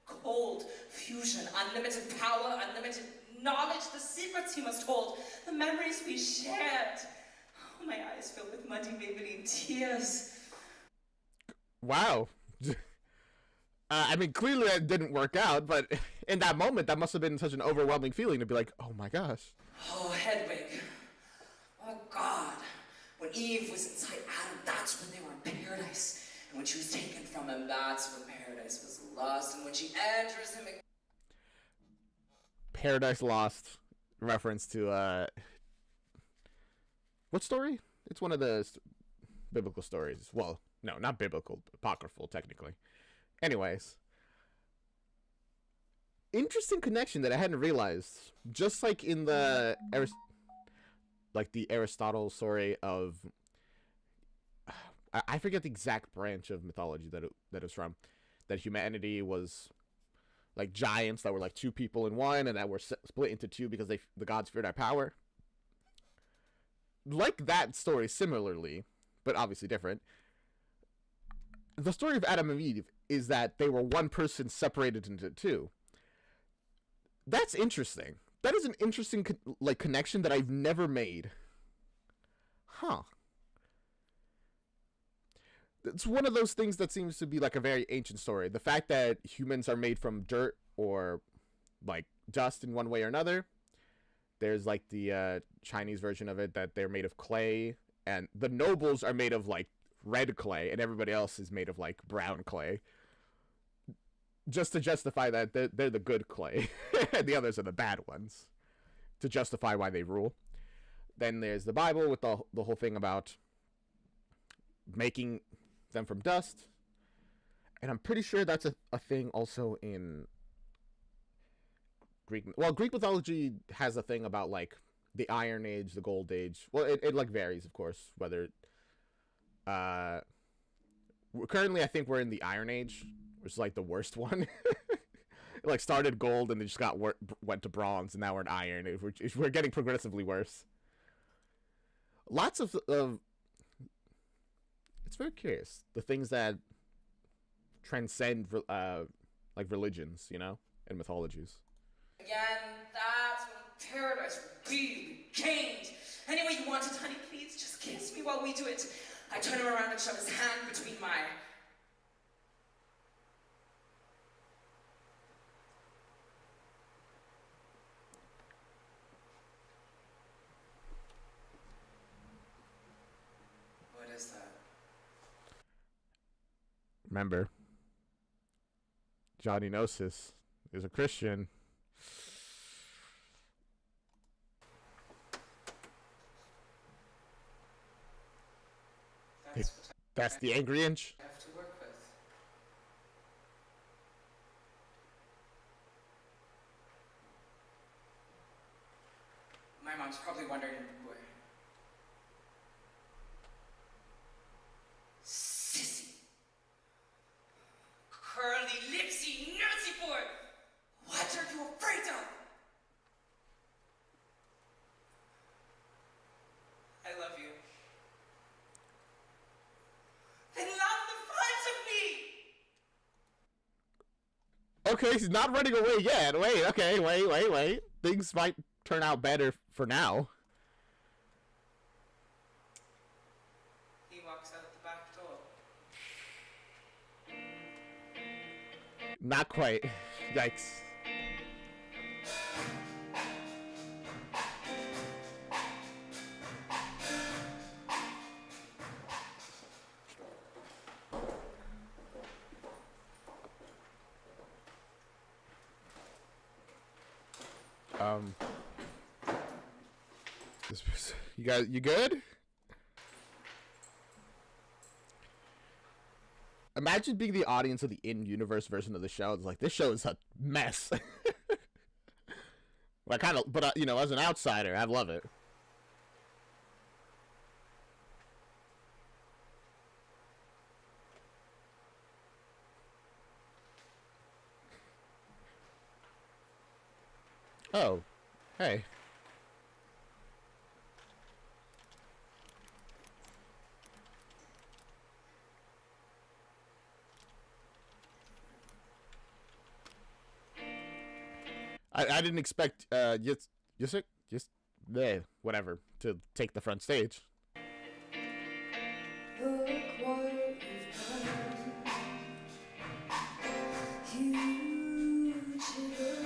cold fusion, unlimited power, unlimited knowledge, the secrets he must hold, the memories we shared. Oh, my eyes filled with muddy Maybelline tears. Wow. I mean, clearly that didn't work out, but in that moment, that must have been such an overwhelming feeling to be like, oh my gosh. Oh, Hedwig. Oh, God. When Eve was inside Adam, that's when they were in paradise. And when she was taken from him, that's when paradise was lost. And when she enters him... Paradise Lost reference to, what story? It's one of the biblical stories. Well, no, not biblical, apocryphal, technically. Anyways. Interesting connection that I hadn't realized. Just like in the Aristotle story of... I forget the exact branch of mythology that it was from. That humanity was like giants that were like two people in one, and that were split into two because the gods feared our power. Like that story, similarly, but obviously different. The story of Adam and Eve is that they were one person separated into two. That's interesting. That is an interesting connection that I've never made. Huh. It's one of those things that seems to be like a very ancient story. The fact that humans are made from dirt or like dust in one way or another. There's like the Chinese version of it that they're made of clay, and the nobles are made of like red clay, and everybody else is made of like brown clay. Just to justify that they're the good clay, and the others are the bad ones. To justify why they rule. Then there's the Bible with the whole thing about making them from dust. And I'm pretty sure that's a thing also in Greek. Well, Greek mythology has a thing about like the Iron Age, the Gold Age. Well, it like varies, of course, whether uh currently I think we're in the Iron Age, which is like the worst one. It like started gold and then just went to bronze, and now we're in iron. We're getting progressively worse. Lots of it's very curious, the things that transcend like religions, you know, and mythologies. Again, that's when paradise really changed. Anyway, you wanted, honey, please just kiss me while we do it. I turn him around and shove his hand between my... What is that? Remember, Johnny Gnosis is a Christian. That's the angry inch. I have to work with. My mom's probably wondering where. Sissy. Curly lipsy Nazi boy. What are you afraid of? I love you. Then love the front of me! Okay, he's not running away yet. Wait, okay, wait. Things might turn out better for now. He walks out the back door. Not quite. Yikes. You good? Imagine being the audience of the in-universe version of the show. It's like, this show is a mess. I kind of, but you know, as an outsider, I love it. Oh, hey. I didn't expect just whatever to take the front stage. Look what you've done. Huge hero.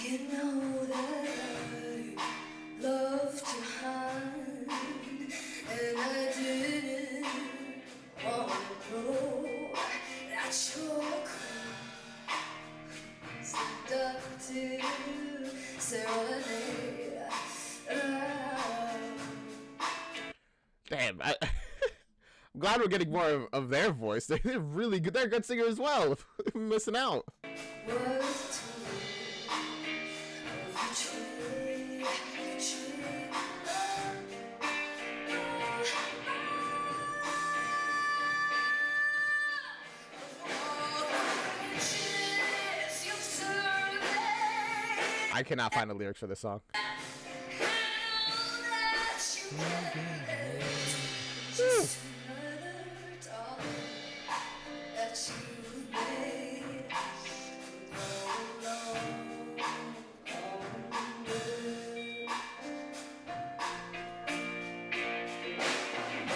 You know that I love to hide, and I didn't want to know that you're seductive serenade. Damn, I'm glad we're getting more of their voice. They're really good. They're good singers as well. I'm missing out. I cannot find the lyrics for this song.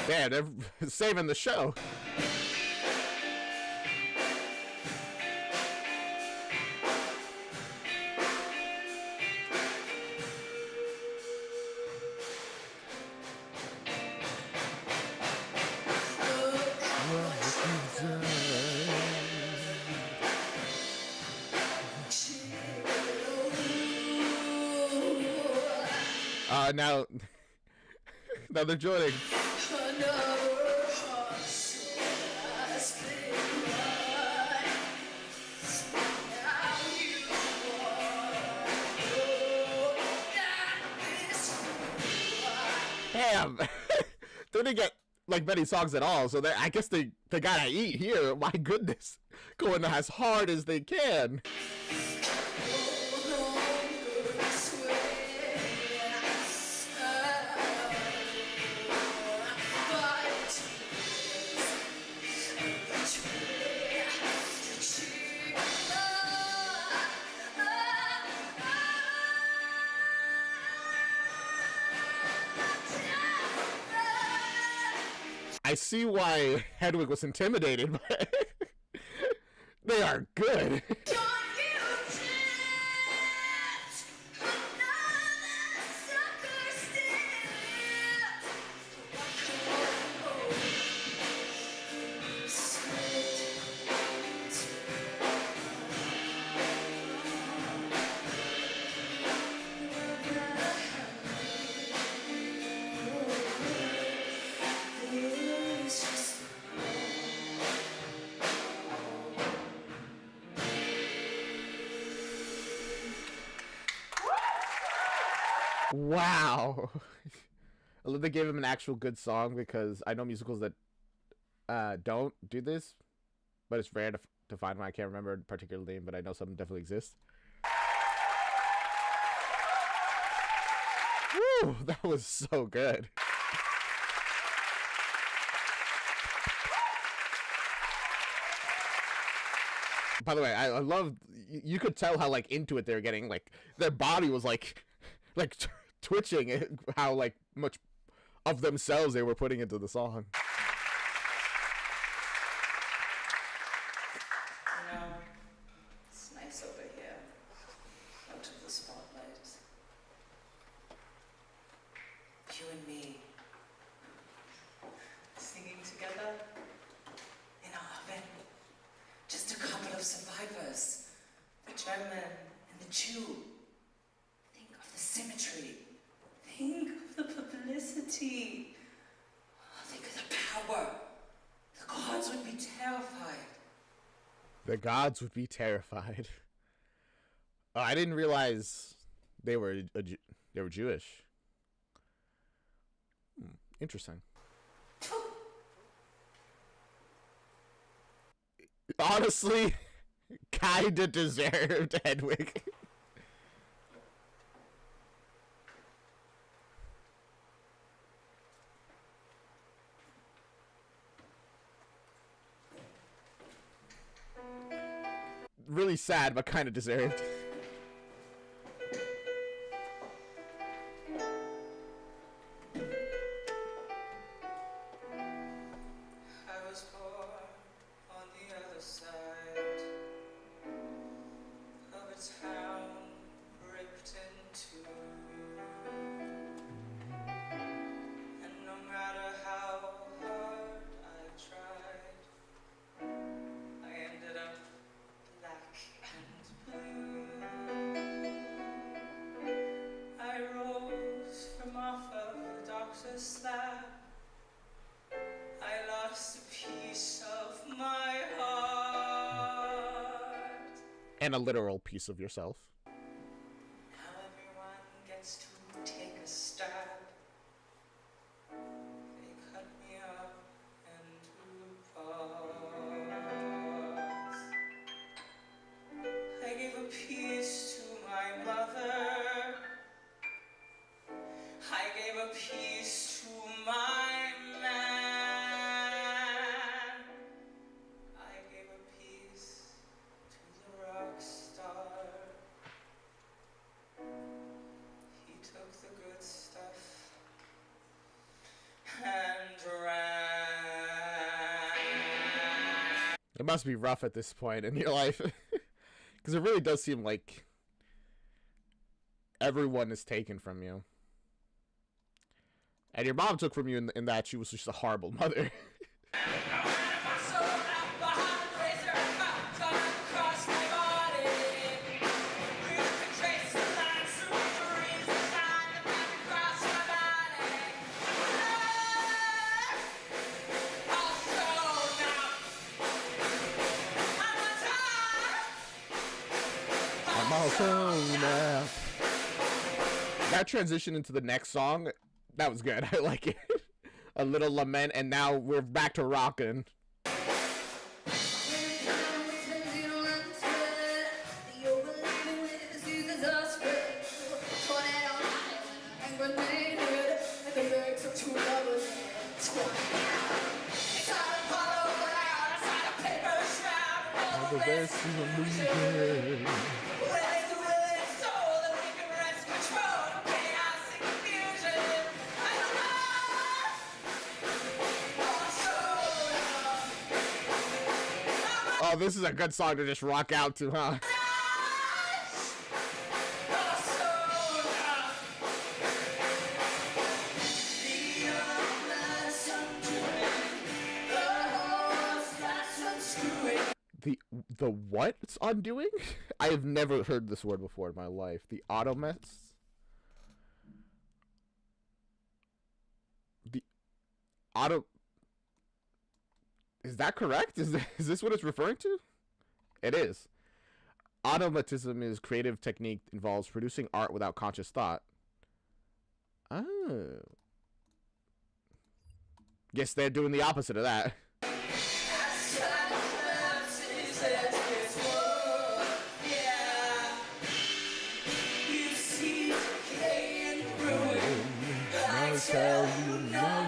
Damn, they're saving the show. Now they're joining. damn, they didn't get like many songs at all. So I guess they gotta eat here. My goodness, going as hard as they can. I see why Hedwig was intimidated, but they are good. Wow. I love they gave him an actual good song, because I know musicals that don't do this, but it's rare to find one. I can't remember a particular name, but I know some definitely exist. Woo, that was so good. By the way, I love, you could tell how like into it they were getting. Like their body was like twitching, how like much of themselves they were putting into the song. You know, it's nice over here, out of the spotlight. You and me, singing together in our oven. Just a couple of survivors, the German and the Jew. Think of the symmetry. Think of the publicity. Think of the power. The gods would be terrified. The gods would be terrified. Oh, I didn't realize they were Jewish. Interesting. Honestly, kinda deserved Hedwig. Really sad, but kinda deserved. I was born on the other side of a town ripped in two. And no matter how hard I tried, I ended up black and blue. I rose from off of the doctor's slab. I lost a piece of my heart. And a literal piece of yourself. Now everyone gets to take a stab. They cut me up into parts. I gave a piece to my mother. I gave a piece to my man. I gave a piece to the rock star. He took the good stuff and ran. It must be rough at this point in your life. Because it really does seem like everyone is taken from you. And your mom took from you in that she was just a horrible mother. I'm all grown up. That transition into the next song, That was good. I like it. A little lament, and now we're back to rocking. Oh, this is a good song to just rock out to, huh? The what's undoing? I have never heard this word before in my life. The automats? The auto... Is that correct? Is this what it's referring to? It is. Automatism is creative technique that involves producing art without conscious thought. Oh. Guess they're doing the opposite of that. Tell you no.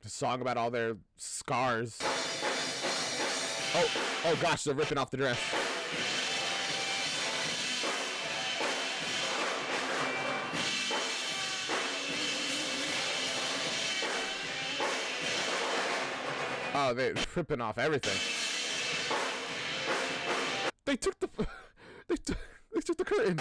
Song about all their scars. Oh gosh, they're ripping off the dress. Oh, they're ripping off everything. They took the they took the curtain.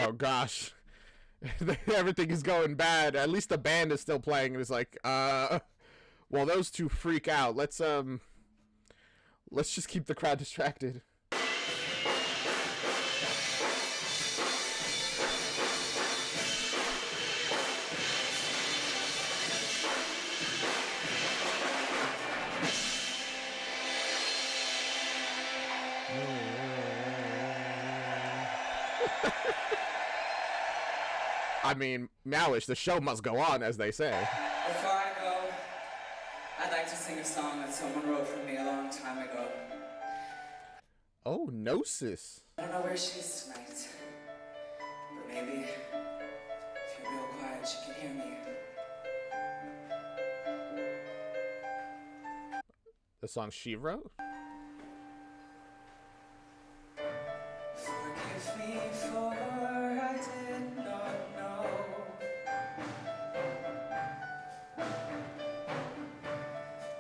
Oh gosh, everything is going bad. At least the band is still playing. It's like, well, those two freak out. Let's just keep the crowd distracted. I mean, Mowish, the show must go on, as they say. Before I go, I'd like to sing a song that someone wrote for me a long time ago. Oh, Gnosis. I don't know where she is tonight, but maybe if you're real quiet, she can hear me. The song she wrote? Forgive me for I did not know.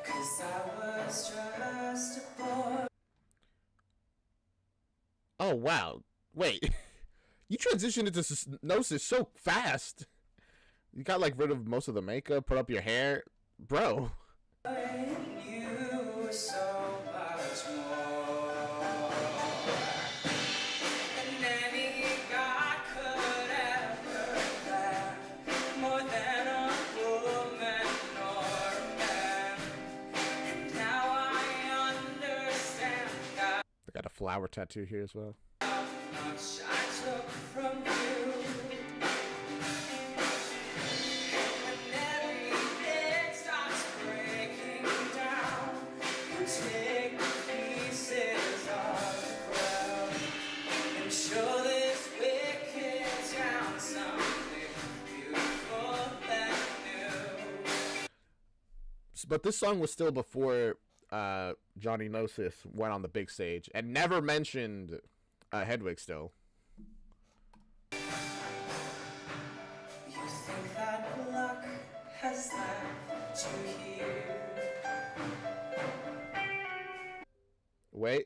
'Cause I was just a boy. Oh, wow. Wait. You transitioned into Gnosis so fast. You got, like, rid of most of the makeup, put up your hair. Bro. You so much more than any God could ever plan, more than a woman or a man. And now I understand how I got a flower tattoo here as well. much I took from you. When everything starts breaking down, you take the pieces of the ground and show this wicked town something beautiful and new. But this song was still before Johnny Gnosis went on the big stage and never mentioned Hedwig still. You think that luck has left you here? Wait,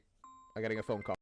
I'm getting a phone call.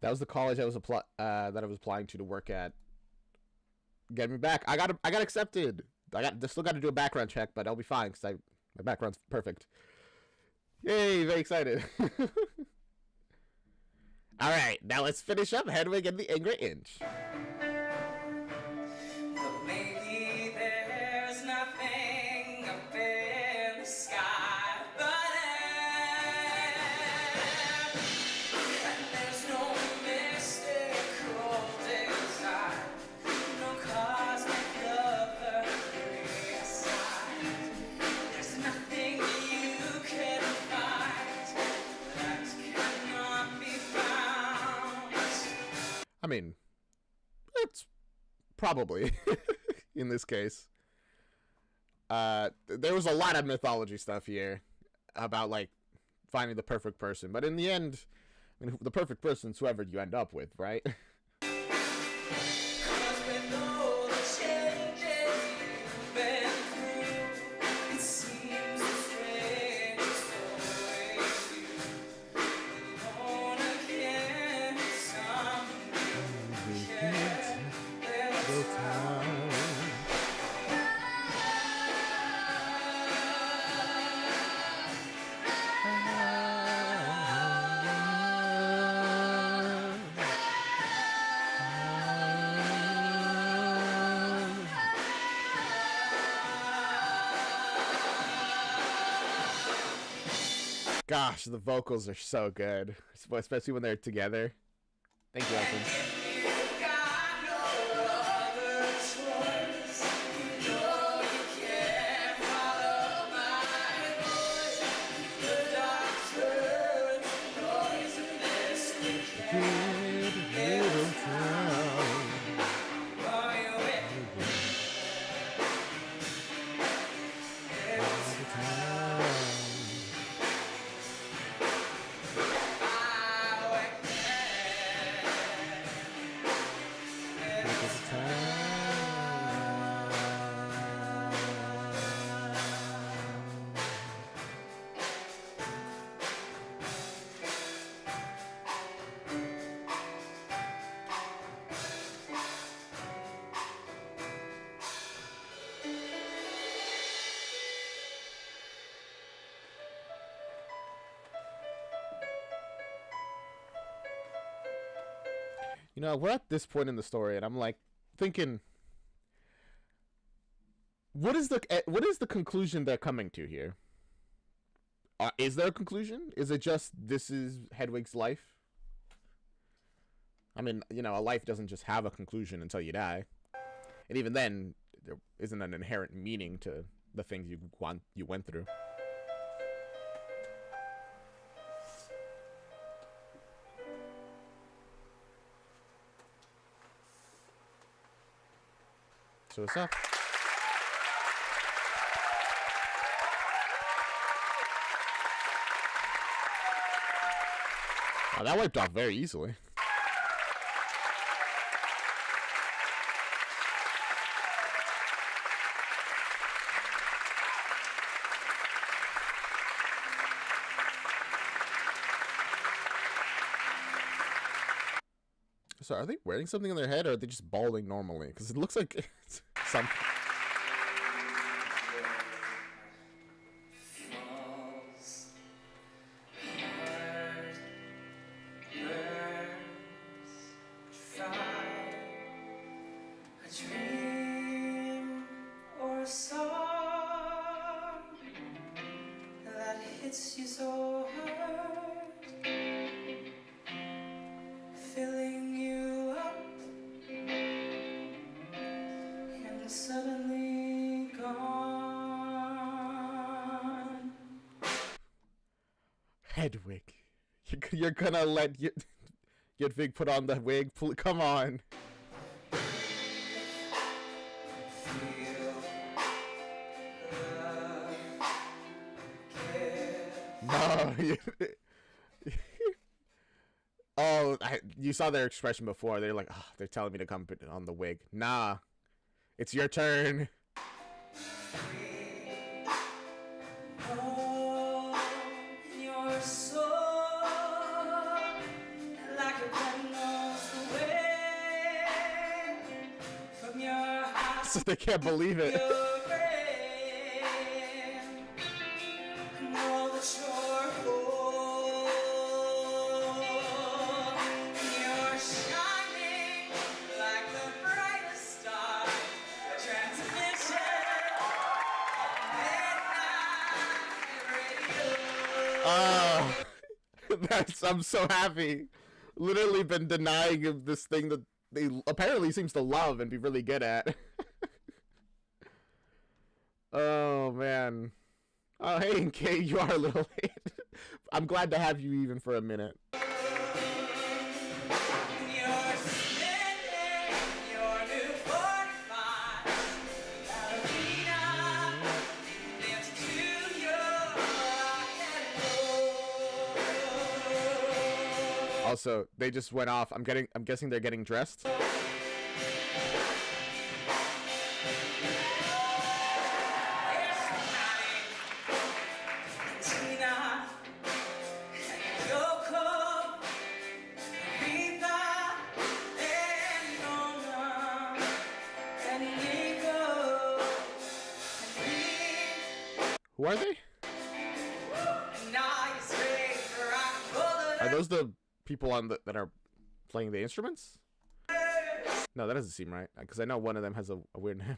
That was the college that I was applying to work at. Get me back. I got accepted. Still got to do a background check, but I'll be fine because my background's perfect. Yay! Very excited. All right, now let's finish up Hedwig and the Angry Inch. But maybe there's nothing up in the sky but air. And there's no mystical desire, no cosmic other side. There's nothing you can find that cannot be found. I mean, it's probably in this case. There was a lot of mythology stuff here about like finding the perfect person, but in the end, I mean, the perfect person's whoever you end up with, right? 'Cause with all the changes you've been through, it seems the strangest always you. Born again, some careless time. Gosh, the vocals are so good, especially when they're together. Thank you, Elton. You've got no other choice. You know you can't follow my voice. The doctor You know, we're at this point in the story, and I'm like thinking, what is the conclusion they're coming to here? Is there a conclusion? Is it just this is Hedwig's life? I mean, you know, a life doesn't just have a conclusion until you die, and even then, there isn't an inherent meaning to the things you went through. So what's up? Oh, that wiped off very easily. So are they wearing something on their head, or are they just balding normally? Because it looks like it's something. Hedwig, you're gonna let Hedwig put on the wig? Come on. No. Oh, you saw their expression before. They're like, oh, they're telling me to come put on the wig. Nah, it's your turn. So they can't believe it. I'm so happy. Literally been denying him this thing that they apparently seems to love and be really good at. Oh man. Oh hey, Kate, you are a little late. I'm glad to have you even for a minute. Also, they just went off. I'm guessing they're getting dressed. Who are they? Are those the people on that are playing the instruments? No, that doesn't seem right, because I know one of them has a weird name.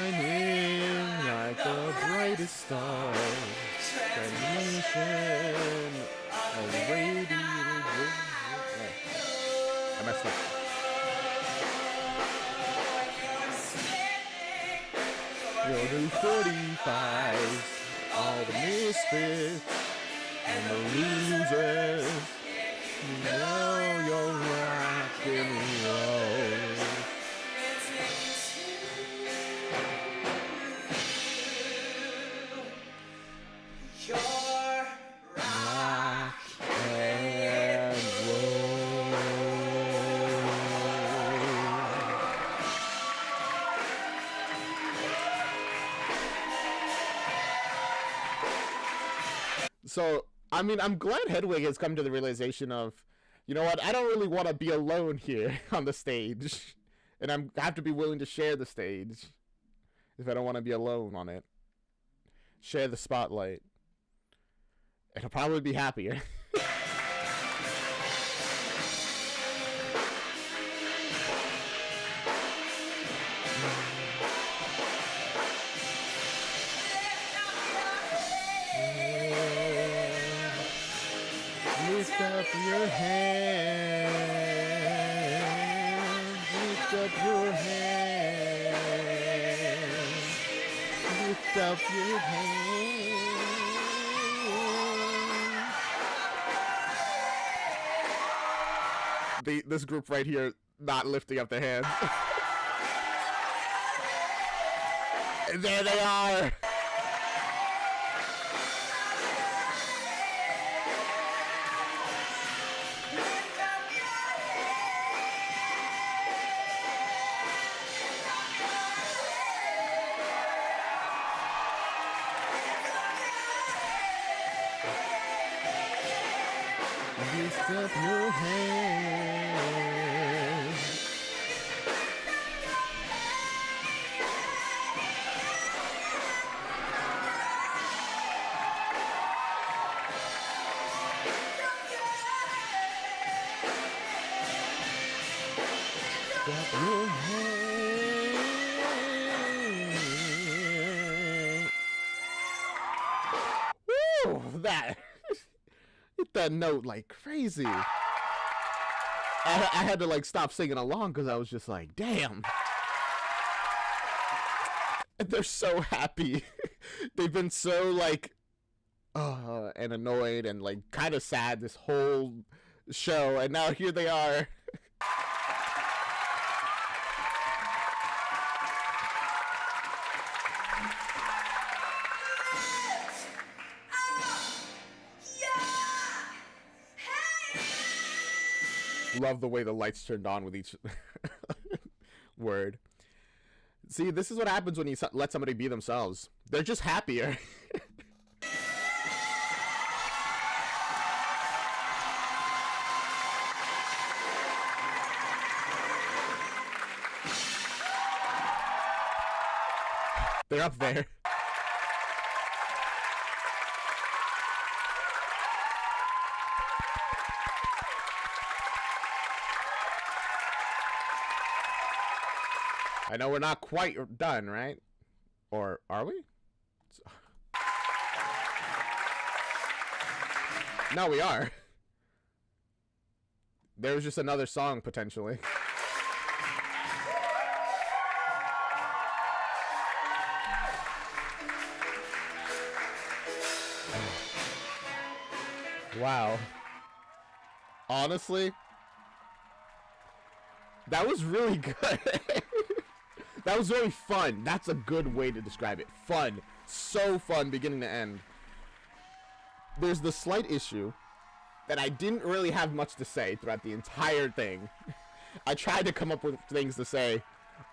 Shining like the brightest star. Transmission of radiating. I messed up. Your new 45s, all the misfits and the losers. You know you're rock and roll. So I mean, I'm glad Hedwig has come to the realization of, you know what, I don't really want to be alone here on the stage. And I have to be willing to share the stage if I don't want to be alone on it. Share the spotlight. And I'll probably be happier. Lift up your hands. Lift up your hands. Lift up your hands. This group right here not lifting up their hands. And there they are. Lift up your hands. Lift up your hands. Woo! That. Hit that note like crazy. I had to like stop singing along because I was just like, damn. And they're so happy. They've been so like and annoyed and like kind of sad this whole show, and now here they are. Love the way the lights turned on with each word. See, this is what happens when you let somebody be themselves. They're just happier. They're up there. I know we're not quite done, right? Or are we? No, we are. There's just another song, potentially. Wow. Honestly, that was really good. That was very fun. That's a good way to describe it. Fun. So fun beginning to end. There's the slight issue that I didn't really have much to say throughout the entire thing. I tried to come up with things to say,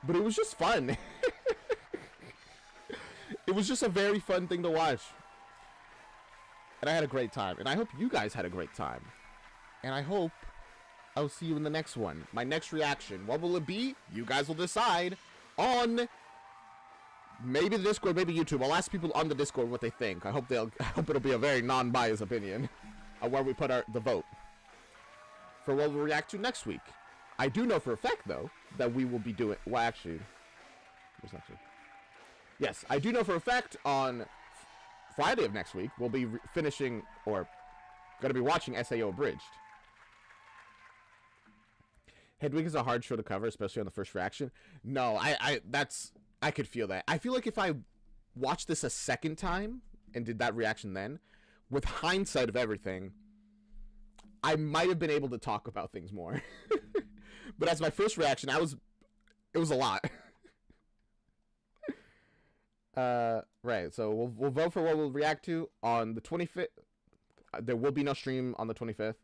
but it was just fun. It was just a very fun thing to watch. And I had a great time. And I hope you guys had a great time. And I hope I'll see you in the next one. My next reaction. What will it be? You guys will decide on maybe the Discord, maybe YouTube. I'll ask people on the Discord what they think. I hope it'll be a very non-biased opinion of where we put the vote for what we'll react to next week. I do know for a fact though that we will be doing. Well, actually, yes, I do know for a fact on Friday of next week we'll be finishing or going to be watching SAO Abridged. Hedwig is a hard show to cover, especially on the first reaction. No, I could feel that. I feel like if I watched this a second time and did that reaction then, with hindsight of everything, I might have been able to talk about things more. But as my first reaction, it was a lot. Right, so we'll vote for what we'll react to on the 25th. There will be no stream on the 25th.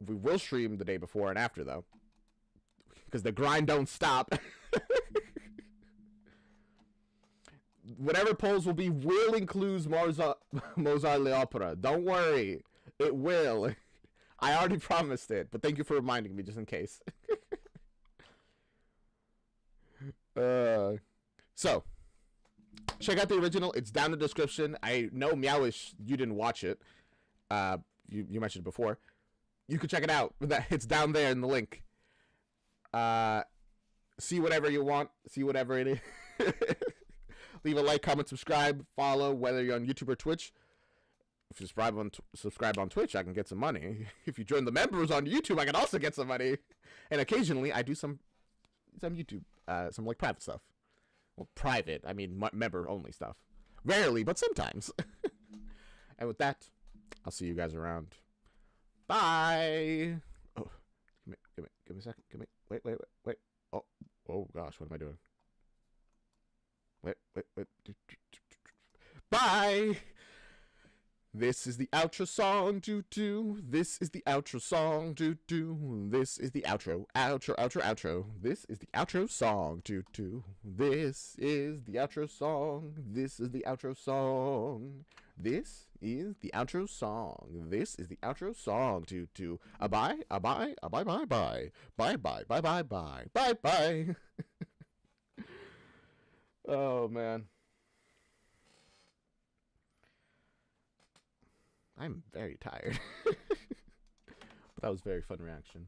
We will stream the day before and after, though, because the grind don't stop. whatever polls will include Mozart l'Opera. Don't worry, it will. I already promised it, but thank you for reminding me, just in case. So, check out the original. It's down in the description. I know, Meowish, you didn't watch it. You mentioned it before. You can check it out. It's down there in the link. See whatever you want. See whatever it is. Leave a like, comment, subscribe, follow, whether you're on YouTube or Twitch. If you subscribe on Twitch, I can get some money. If you join the members on YouTube, I can also get some money. And occasionally, I do some YouTube, some like private stuff. Well, private, I mean member only stuff. Rarely, but sometimes. And with that, I'll see you guys around. Bye. Oh, give me a second. Wait. Oh gosh, what am I doing? Wait. Bye. This is the outro song, do. This is the outro song, do. This is the outro. This is the outro song, do. This is the outro song. This is the outro song. This is the outro song. This is the outro song, do. Bye. Bye. Oh man. I'm very tired. But that was a very fun reaction.